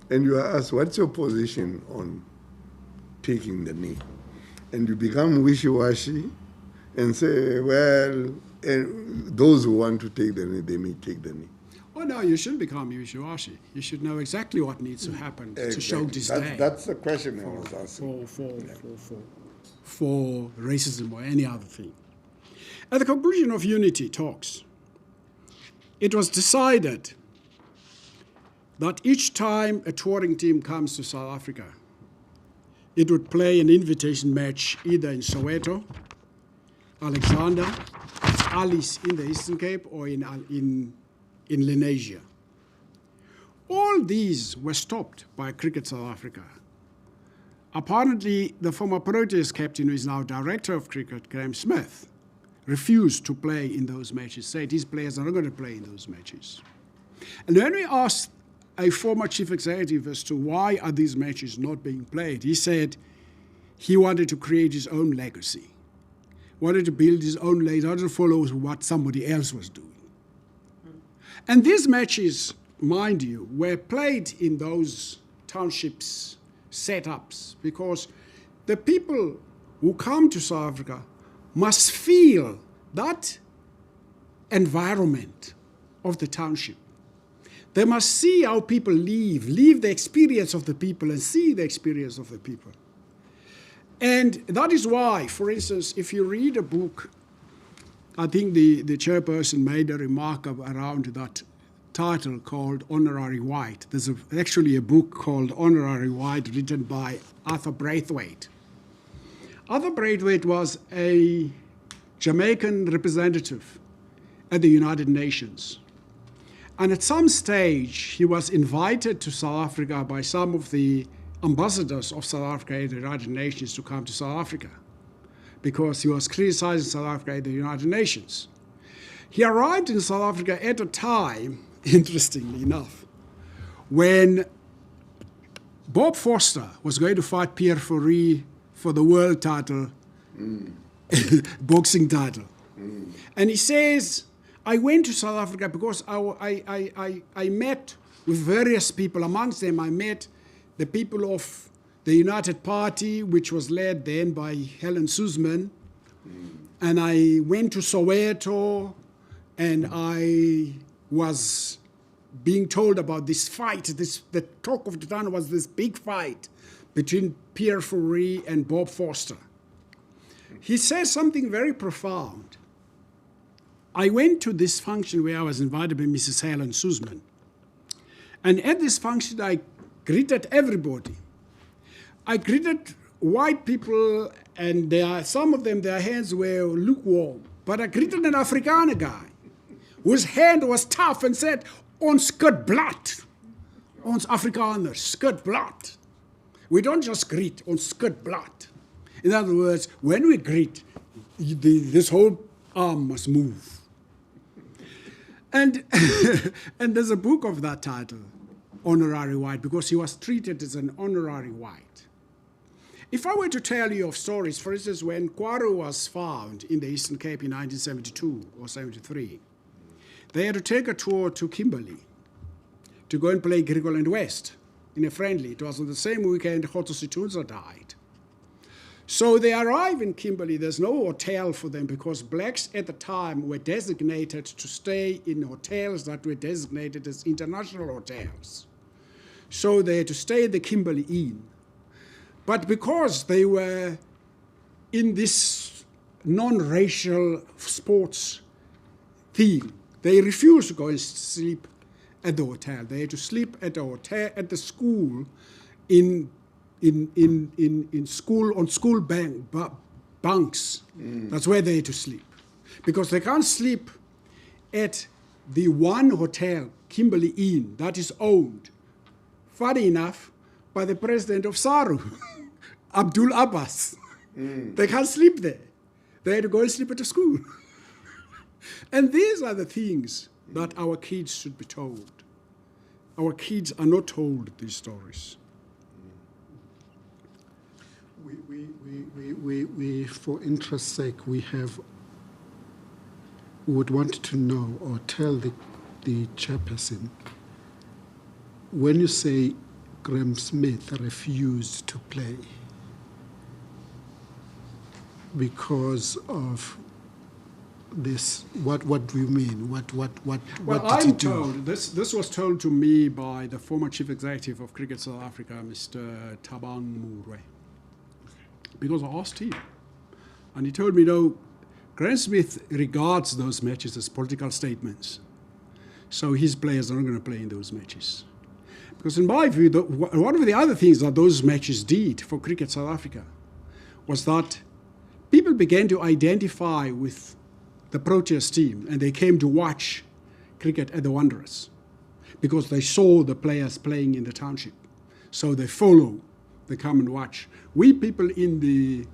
Speaker 1: and you are asked, what's your position on taking the knee? And you become wishy-washy and say, well, and those who want to take the knee, they may take the knee.
Speaker 3: Oh, no, you shouldn't become wishy-washy. You should know exactly what needs to happen to show disdain.
Speaker 1: That's the question I was asking.
Speaker 3: For racism or any other thing. At the conclusion of unity talks, it was decided that each time a touring team comes to South Africa, it would play an invitation match either in Soweto, Alexander, Alice in the Eastern Cape, or in Lenasia. All these were stopped by Cricket South Africa. Apparently, the former Proteas captain, who is now director of cricket, Graham Smith, refused to play in those matches, said his players are not going to play in those matches. And when we asked a former chief executive as to why are these matches not being played, he said he wanted to create his own legacy, wanted to build his own legacy, wanted to follow what somebody else was doing. And these matches, mind you, were played in those townships, setups, because the people who come to South Africa must feel that environment of the township. They must see how people live the experience of the people and see the experience of the people. And that is why, for instance, if you read a book, I think the chairperson made a remark around that title called Honorary White. There's actually a book called Honorary White written by Arthur Braithwaite. Arthur Braithwaite was a Jamaican representative at the United Nations. And at some stage, he was invited to South Africa by some of the ambassadors of South Africa at the United Nations to come to South Africa because he was criticizing South Africa at the United Nations. He arrived in South Africa at a time, interestingly enough, when Bob Foster was going to fight Pierre Fourie for the world title, boxing title. And he says, I went to South Africa because I met with various people. Amongst them, I met the people of the United Party, which was led then by Helen Suzman. And I went to Soweto, and I was being told about this fight. The talk of the town was this big fight between Pierre Fourie and Bob Foster. He says something very profound. I went to this function where I was invited by Mrs. Helen Suzman. And at this function, I greeted everybody. I greeted white people, and some of them, their hands were lukewarm. But I greeted an Afrikaner guy whose hand was tough and said, ons skut blad. Ons Afrikaners, skut blad. We don't just greet, ons skut blad. In other words, when we greet, this whole arm must move. And and there's a book of that title, Honorary White, because he was treated as an honorary white. If I were to tell you of stories, for instance, when Kwaru was found in the Eastern Cape in 1972 or 73, they had to take a tour to Kimberley to go and play Griqualand West in a friendly. It was on the same weekend Kgotso Situnza died. So they arrive in Kimberley. There's no hotel for them because blacks at the time were designated to stay in hotels that were designated as international hotels. So they had to stay at the Kimberley Inn. But because they were in this non-racial sports theme, they refused to go and sleep at the hotel. They had to sleep at the hotel, at the school, in school, on school bunks. That's where they had to sleep. because they can't sleep at the one hotel, Kimberley Inn, that is owned, funny enough, by the president of SARU, Abdul Abbas. They can't sleep there. They had to go and sleep at the school. And these are the things that our kids should be told. Our kids are not told these stories.
Speaker 4: We for interest's sake, we would want to know or tell the chairperson, when you say Graham Smith refused to play because of this, what do you mean? What did he do?
Speaker 3: Told, this was told to me by the former chief executive of Cricket South Africa, Mr. Thabang Murwe, because I asked him, and he told me, no, Graham Smith regards those matches as political statements, so his players are not going to play in those matches. Because in my view, one of the other things that those matches did for Cricket South Africa was that people began to identify with the Proteas team, and they came to watch cricket at the Wanderers because they saw the players playing in the township. So they follow, they come and watch. We people in the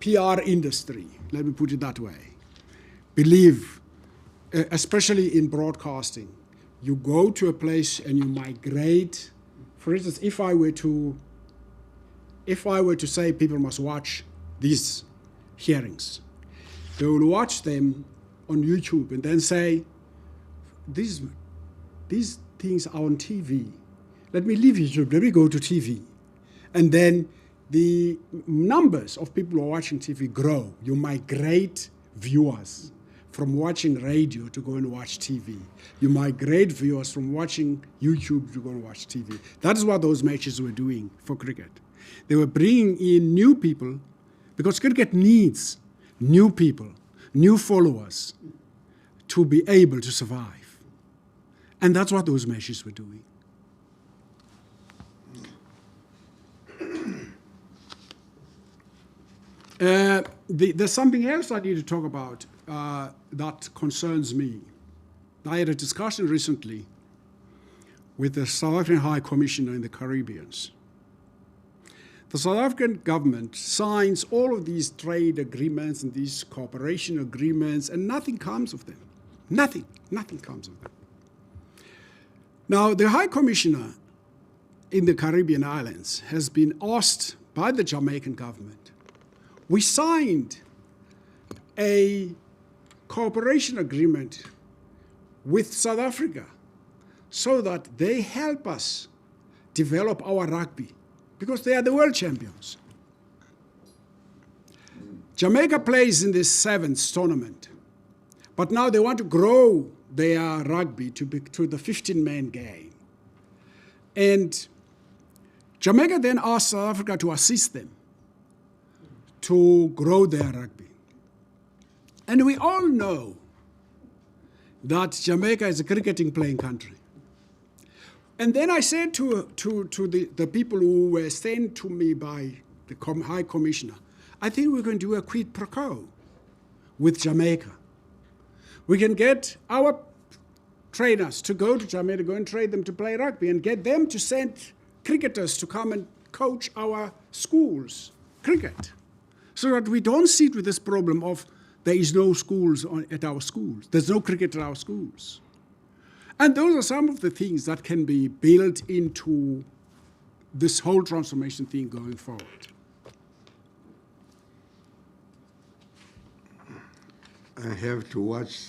Speaker 3: PR industry, let me put it that way, believe, especially in broadcasting, you go to a place and you migrate. For instance, if I were to say people must watch these hearings, they will watch them on YouTube and then say, these things are on TV. Let me leave YouTube, let me go to TV. And then the numbers of people who are watching TV grow. You migrate viewers from watching radio to go and watch TV. You migrate viewers from watching YouTube to go and watch TV. That is what those matches were doing for cricket. They were bringing in new people because cricket needs new people, new followers to be able to survive. And that's what those matches were doing. There's something else I need to talk about that concerns me. I had a discussion recently with the South African High Commissioner in the Caribbean. The South African government signs all of these trade agreements and these cooperation agreements, and nothing comes of them. Nothing comes of them. Now, the High Commissioner in the Caribbean islands has been asked by the Jamaican government. We signed a cooperation agreement with South Africa so that they help us develop our rugby because they are the world champions. Jamaica plays in this 7th tournament, but now they want to grow their rugby to the 15-man game. And Jamaica then asked South Africa to assist them to grow their rugby. And we all know that Jamaica is a cricketing playing country. And then I said to the people who were sent to me by the High Commissioner, I think we're going to do a quid pro quo with Jamaica. We can get our trainers to go to Jamaica, go and train them to play rugby, and get them to send cricketers to come and coach our schools cricket, so that we don't sit with this problem of there is no schools at our schools. There's no cricket at our schools. And those are some of the things that can be built into this whole transformation thing going forward.
Speaker 1: I have to watch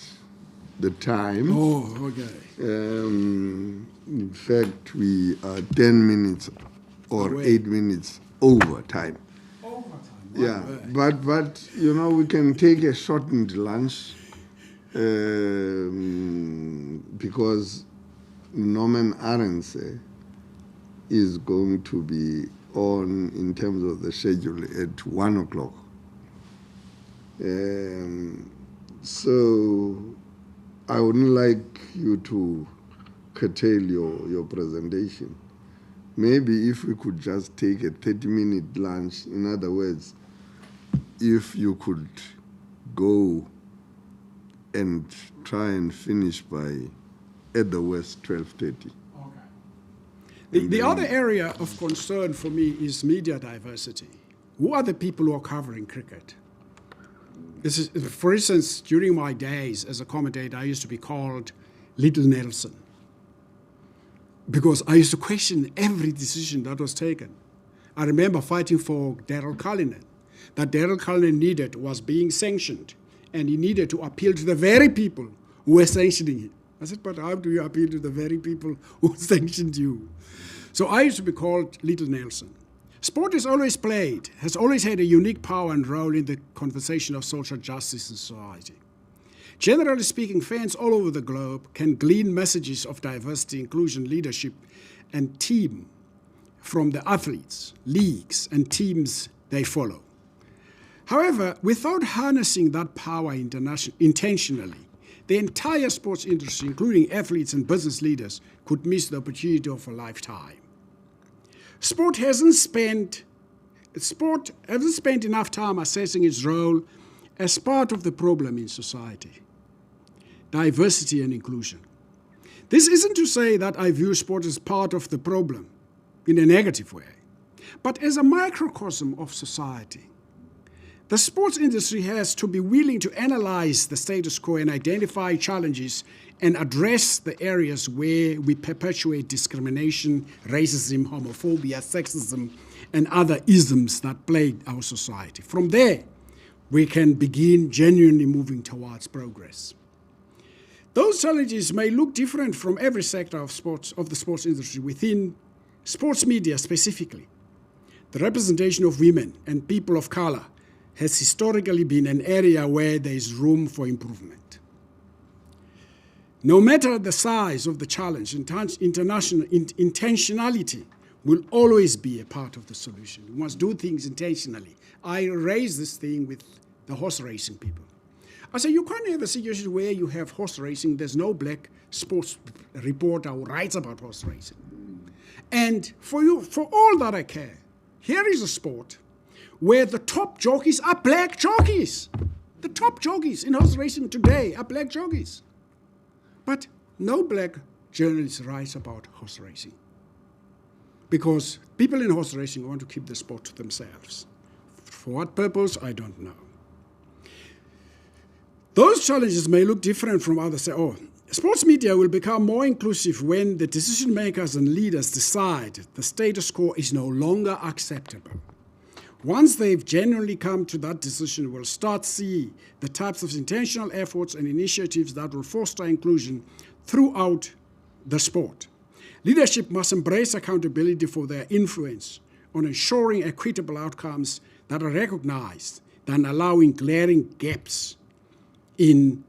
Speaker 1: the time.
Speaker 3: Oh, okay.
Speaker 1: In fact, we are 10 minutes or
Speaker 3: Away.
Speaker 1: 8 minutes over time. Yeah, but you know, we can take a shortened lunch because Norman Arendse is going to be on in terms of the schedule at 1 o'clock. So I wouldn't like you to curtail your presentation maybe if we could just take a 30-minute lunch, in other words, if you could go and try and finish by, at the worst, 12:30.
Speaker 3: The other area of concern for me is media diversity. Who are the people who are covering cricket? This is, for instance, during my days as a commentator, I used to be called Little Nelson because I used to question every decision that was taken. I remember fighting for Daryl Cullinan. That Daryl Cullinan needed was being sanctioned, and he needed to appeal to the very people who were sanctioning him. I said, but how do you appeal to the very people who sanctioned you? So I used to be called Little Nelson. Sport has always had a unique power and role in the conversation of social justice in society. Generally speaking, fans all over the globe can glean messages of diversity, inclusion, leadership, and team from the athletes, leagues, and teams they follow. However, without harnessing that power intentionally, the entire sports industry, including athletes and business leaders, could miss the opportunity of a lifetime. Sport hasn't spent enough time assessing its role as part of the problem in society. Diversity and inclusion. This isn't to say that I view sport as part of the problem in a negative way, but as a microcosm of society. The sports industry has to be willing to analyze the status quo and identify challenges and address the areas where we perpetuate discrimination, racism, homophobia, sexism, and other isms that plague our society. From there, we can begin genuinely moving towards progress. Those challenges may look different from every sector of the sports industry within sports media specifically. The representation of women and people of color has historically been an area where there is room for improvement. No matter the size of the challenge, intentionality will always be a part of the solution. We must do things intentionally. I raise this thing with the horse racing people. I say, you can't have a situation where you have horse racing, there's no black sports reporter who writes about horse racing. And for all that I care, here is a sport where the top jockeys are black jockeys. The top jockeys in horse racing today are black jockeys. But no black journalist writes about horse racing because people in horse racing want to keep the sport to themselves. For what purpose, I don't know. Those challenges may look different from others. Sports media will become more inclusive when the decision makers and leaders decide the status quo is no longer acceptable. Once they've genuinely come to that decision, we'll start to see the types of intentional efforts and initiatives that will foster inclusion throughout the sport. Leadership must embrace accountability for their influence on ensuring equitable outcomes that are recognized than allowing glaring gaps in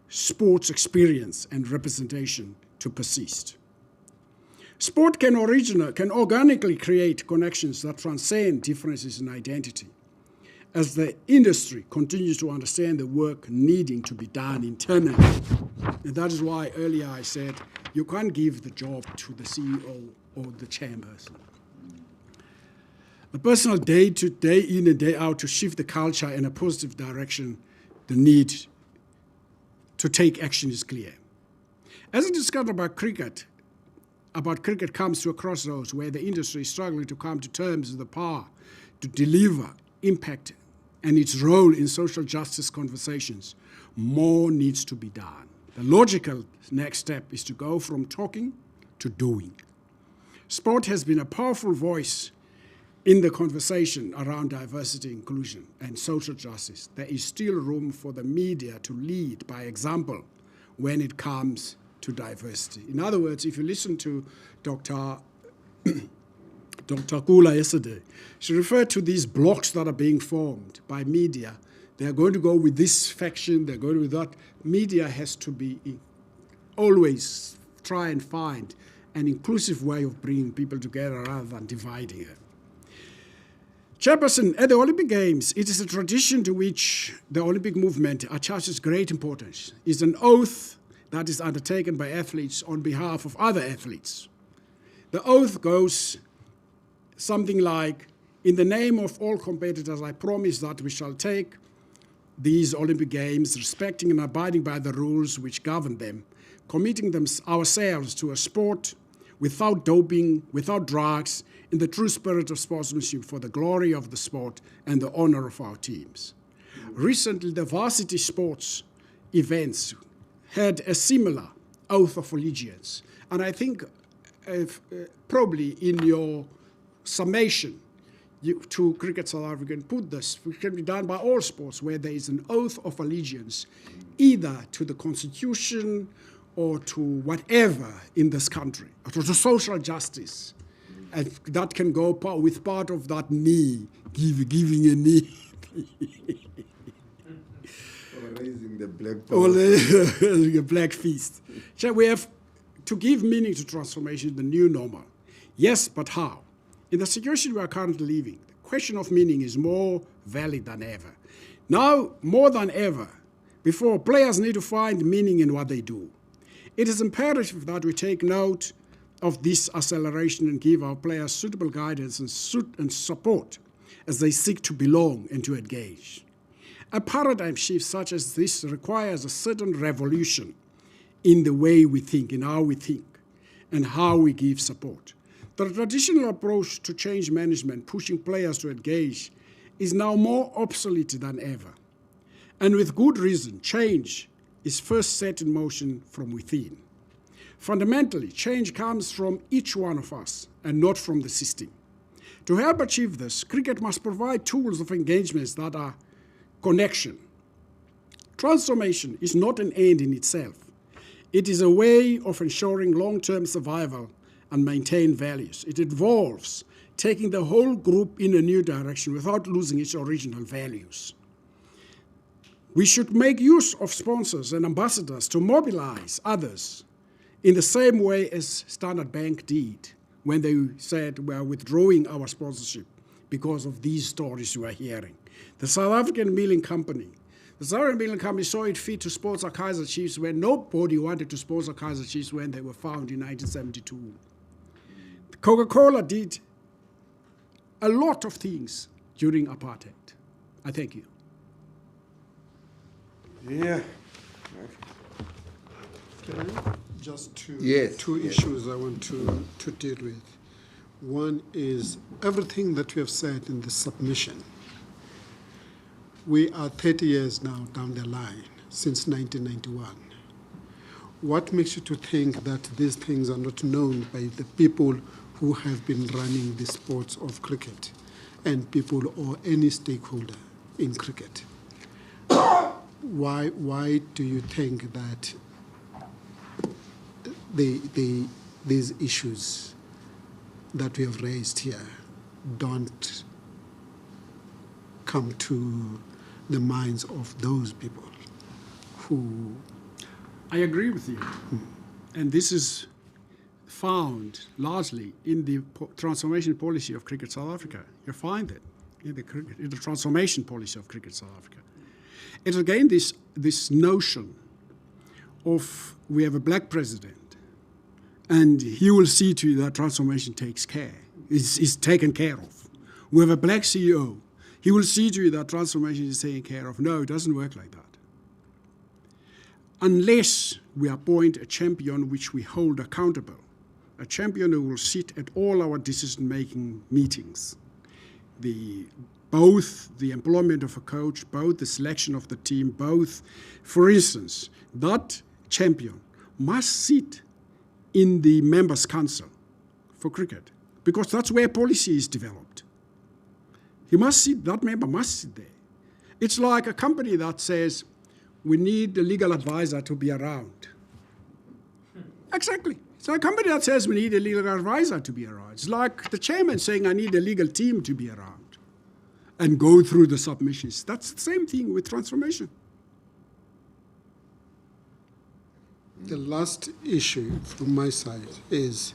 Speaker 3: sports experience and representation to persist. Sport can organically create connections that transcend differences in identity as the industry continues to understand the work needing to be done internally. And that is why earlier I said you can't give the job to the CEO or the chairperson. A personal day in and day out to shift the culture in a positive direction, the need to take action is clear. As I discussed about cricket comes to a crossroads where the industry is struggling to come to terms with the power to deliver impact and its role in social justice conversations. More needs to be done. The logical next step is to go from talking to doing. Sport has been a powerful voice in the conversation around diversity, inclusion, and social justice. There is still room for the media to lead by example when it comes to diversity. In other words, if you listen to Dr. Kula yesterday, she referred to these blocks that are being formed by media. They are going to go with this faction, they're going with that. Media has to be always try and find an inclusive way of bringing people together rather than dividing it. Chairperson, at the Olympic Games, it is a tradition to which the Olympic movement attaches great importance. It's an oath that is undertaken by athletes on behalf of other athletes. The oath goes, something like, in the name of all competitors, I promise that we shall take these Olympic Games, respecting and abiding by the rules which govern them, committing ourselves to a sport without doping, without drugs, in the true spirit of sportsmanship for the glory of the sport and the honor of our teams. Recently, the varsity sports events had a similar oath of allegiance. And I think probably in your summation to Cricket South Africa, put this, which can be done by all sports, where there is an oath of allegiance, either to the Constitution or to whatever in this country, or to social justice. And that can go with part of that knee, giving a knee.
Speaker 1: Or raising the black
Speaker 3: Or
Speaker 1: ball.
Speaker 3: a black fist. So we have to give meaning to transformation, the new normal. Yes, but how? In the situation we are currently living, the question of meaning is more valid than ever. Now, more than ever, before, players need to find meaning in what they do. It is imperative that we take note of this acceleration and give our players suitable guidance and support as they seek to belong and to engage. A paradigm shift such as this requires a certain revolution in the way we think, in how we think, and how we give support. The traditional approach to change management, pushing players to engage, is now more obsolete than ever. And with good reason, change is first set in motion from within. Fundamentally, change comes from each one of us and not from the system. To help achieve this, cricket must provide tools of engagements that are connection. Transformation is not an end in itself. It is a way of ensuring long-term survival and maintain values. It involves taking the whole group in a new direction without losing its original values. We should make use of sponsors and ambassadors to mobilize others in the same way as Standard Bank did when they said we are withdrawing our sponsorship because of these stories we are hearing. The South African Milling Company saw it fit to sponsor Kaizer Chiefs when nobody wanted to sponsor Kaizer Chiefs when they were found in 1972. Coca-Cola did a lot of things during apartheid. I thank you.
Speaker 1: Yeah.
Speaker 4: Just two
Speaker 1: Yes,
Speaker 4: issues I want to deal with. One is everything that we have said in the submission. We are 30 years now down the line, since 1991. What makes you to think that these things are not known by the people who have been running the sports of cricket and people or any stakeholder in cricket? Why do you think that these issues that we have raised here don't come to the minds of those people who...
Speaker 3: I agree with you. And this is found largely in the transformation policy of Cricket South Africa. You find it in the transformation policy of Cricket South Africa. It's again this notion of we have a black president and he will see to it that transformation is taken care of. We have a black CEO. He will see to it that transformation is taken care of. No, it doesn't work like that. Unless we appoint a champion which we hold accountable, a champion who will sit at all our decision-making meetings, both the employment of a coach, both the selection of the team, both, for instance, that champion must sit in the members' council for cricket because that's where policy is developed. That member must sit there. It's like a company that says, we need a legal advisor to be around. Exactly. It's like a company that says we need a legal advisor to be around. It's like the chairman saying I need a legal team to be around and go through the submissions. That's the same thing with transformation.
Speaker 4: The last issue from my side is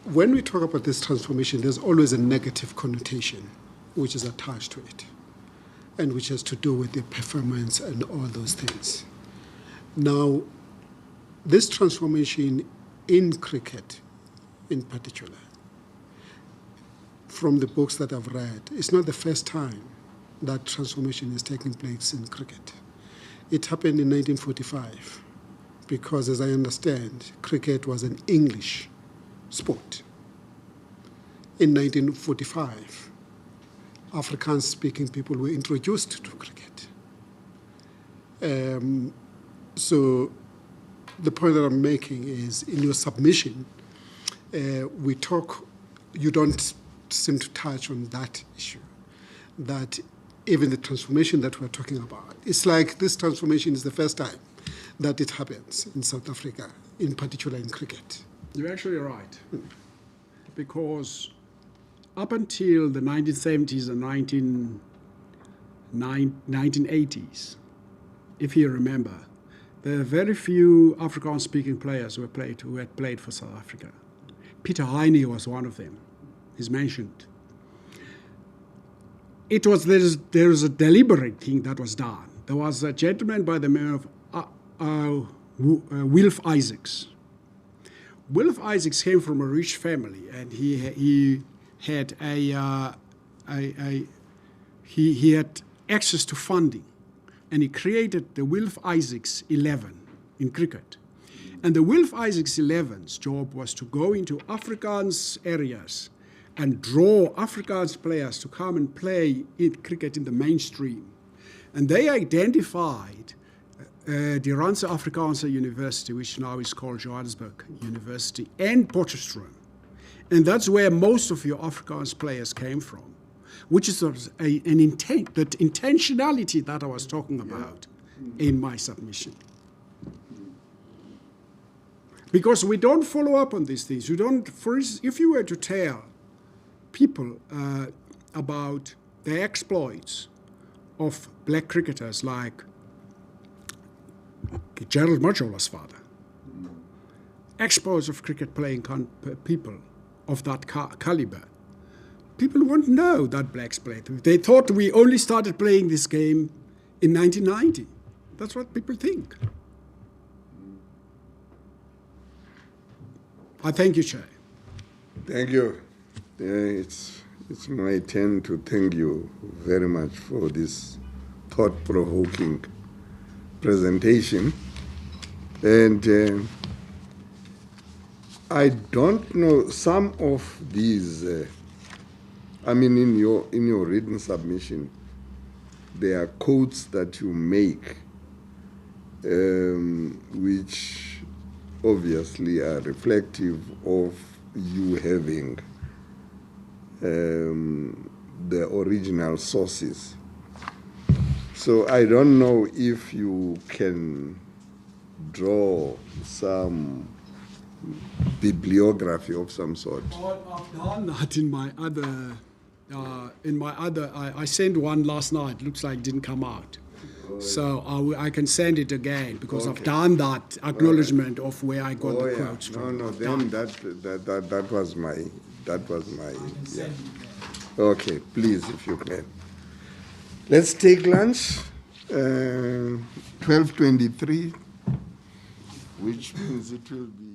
Speaker 4: when we talk about this transformation, there's always a negative connotation which is attached to it and which has to do with the performance and all those things. Now, this transformation in cricket in particular from the books that I've read, it's not the first time that transformation is taking place in cricket. It happened in 1945 because, as I understand, cricket was an English sport. In 1945, Afrikaans-speaking people were introduced to cricket. So the point that I'm making is, in your submission, you don't seem to touch on that issue, that even the transformation that we're talking about, it's like this transformation is the first time that it happens in South Africa, in particular in cricket.
Speaker 3: You're actually right. Because up until the 1970s and 1980s, if you remember, there are very few Afrikaans-speaking players who had played for South Africa. Peter Heine was one of them. He's mentioned. There is a deliberate thing that was done. There was a gentleman by the name of Wilf Isaacs. Wilf Isaacs came from a rich family, and he had he had access to funding, and he created the Wilf Isaacs 11 in cricket. And the Wilf Isaacs 11's job was to go into Afrikaans areas and draw Afrikaans players to come and play in cricket in the mainstream. And they identified the Randse Afrikaanse University, which now is called Johannesburg University, and Potchefstroom. And that's where most of your Afrikaans players came from, which is that intentionality that I was talking about in my submission. Because we don't follow up on these things. If you were to tell people about the exploits of black cricketers like Gerald Majola's father, exploits of cricket playing people of that caliber, people won't know that blacks played. They thought we only started playing this game in 1990. That's what people think. I thank you, Chair.
Speaker 1: Thank you. It's my turn to thank you very much for this thought-provoking presentation. And I don't know, some of these, in your written submission, there are quotes that you make which obviously are reflective of you having the original sources. So I don't know if you can draw some bibliography of some sort.
Speaker 3: I've done that in my other, I sent one last night, looks like it didn't come out. So I can send it again because I've done that acknowledgement of where I got the quotes from.
Speaker 1: No, then that was my. Yeah. Okay, please, if you can. Let's take lunch. 12:23, which means it will be.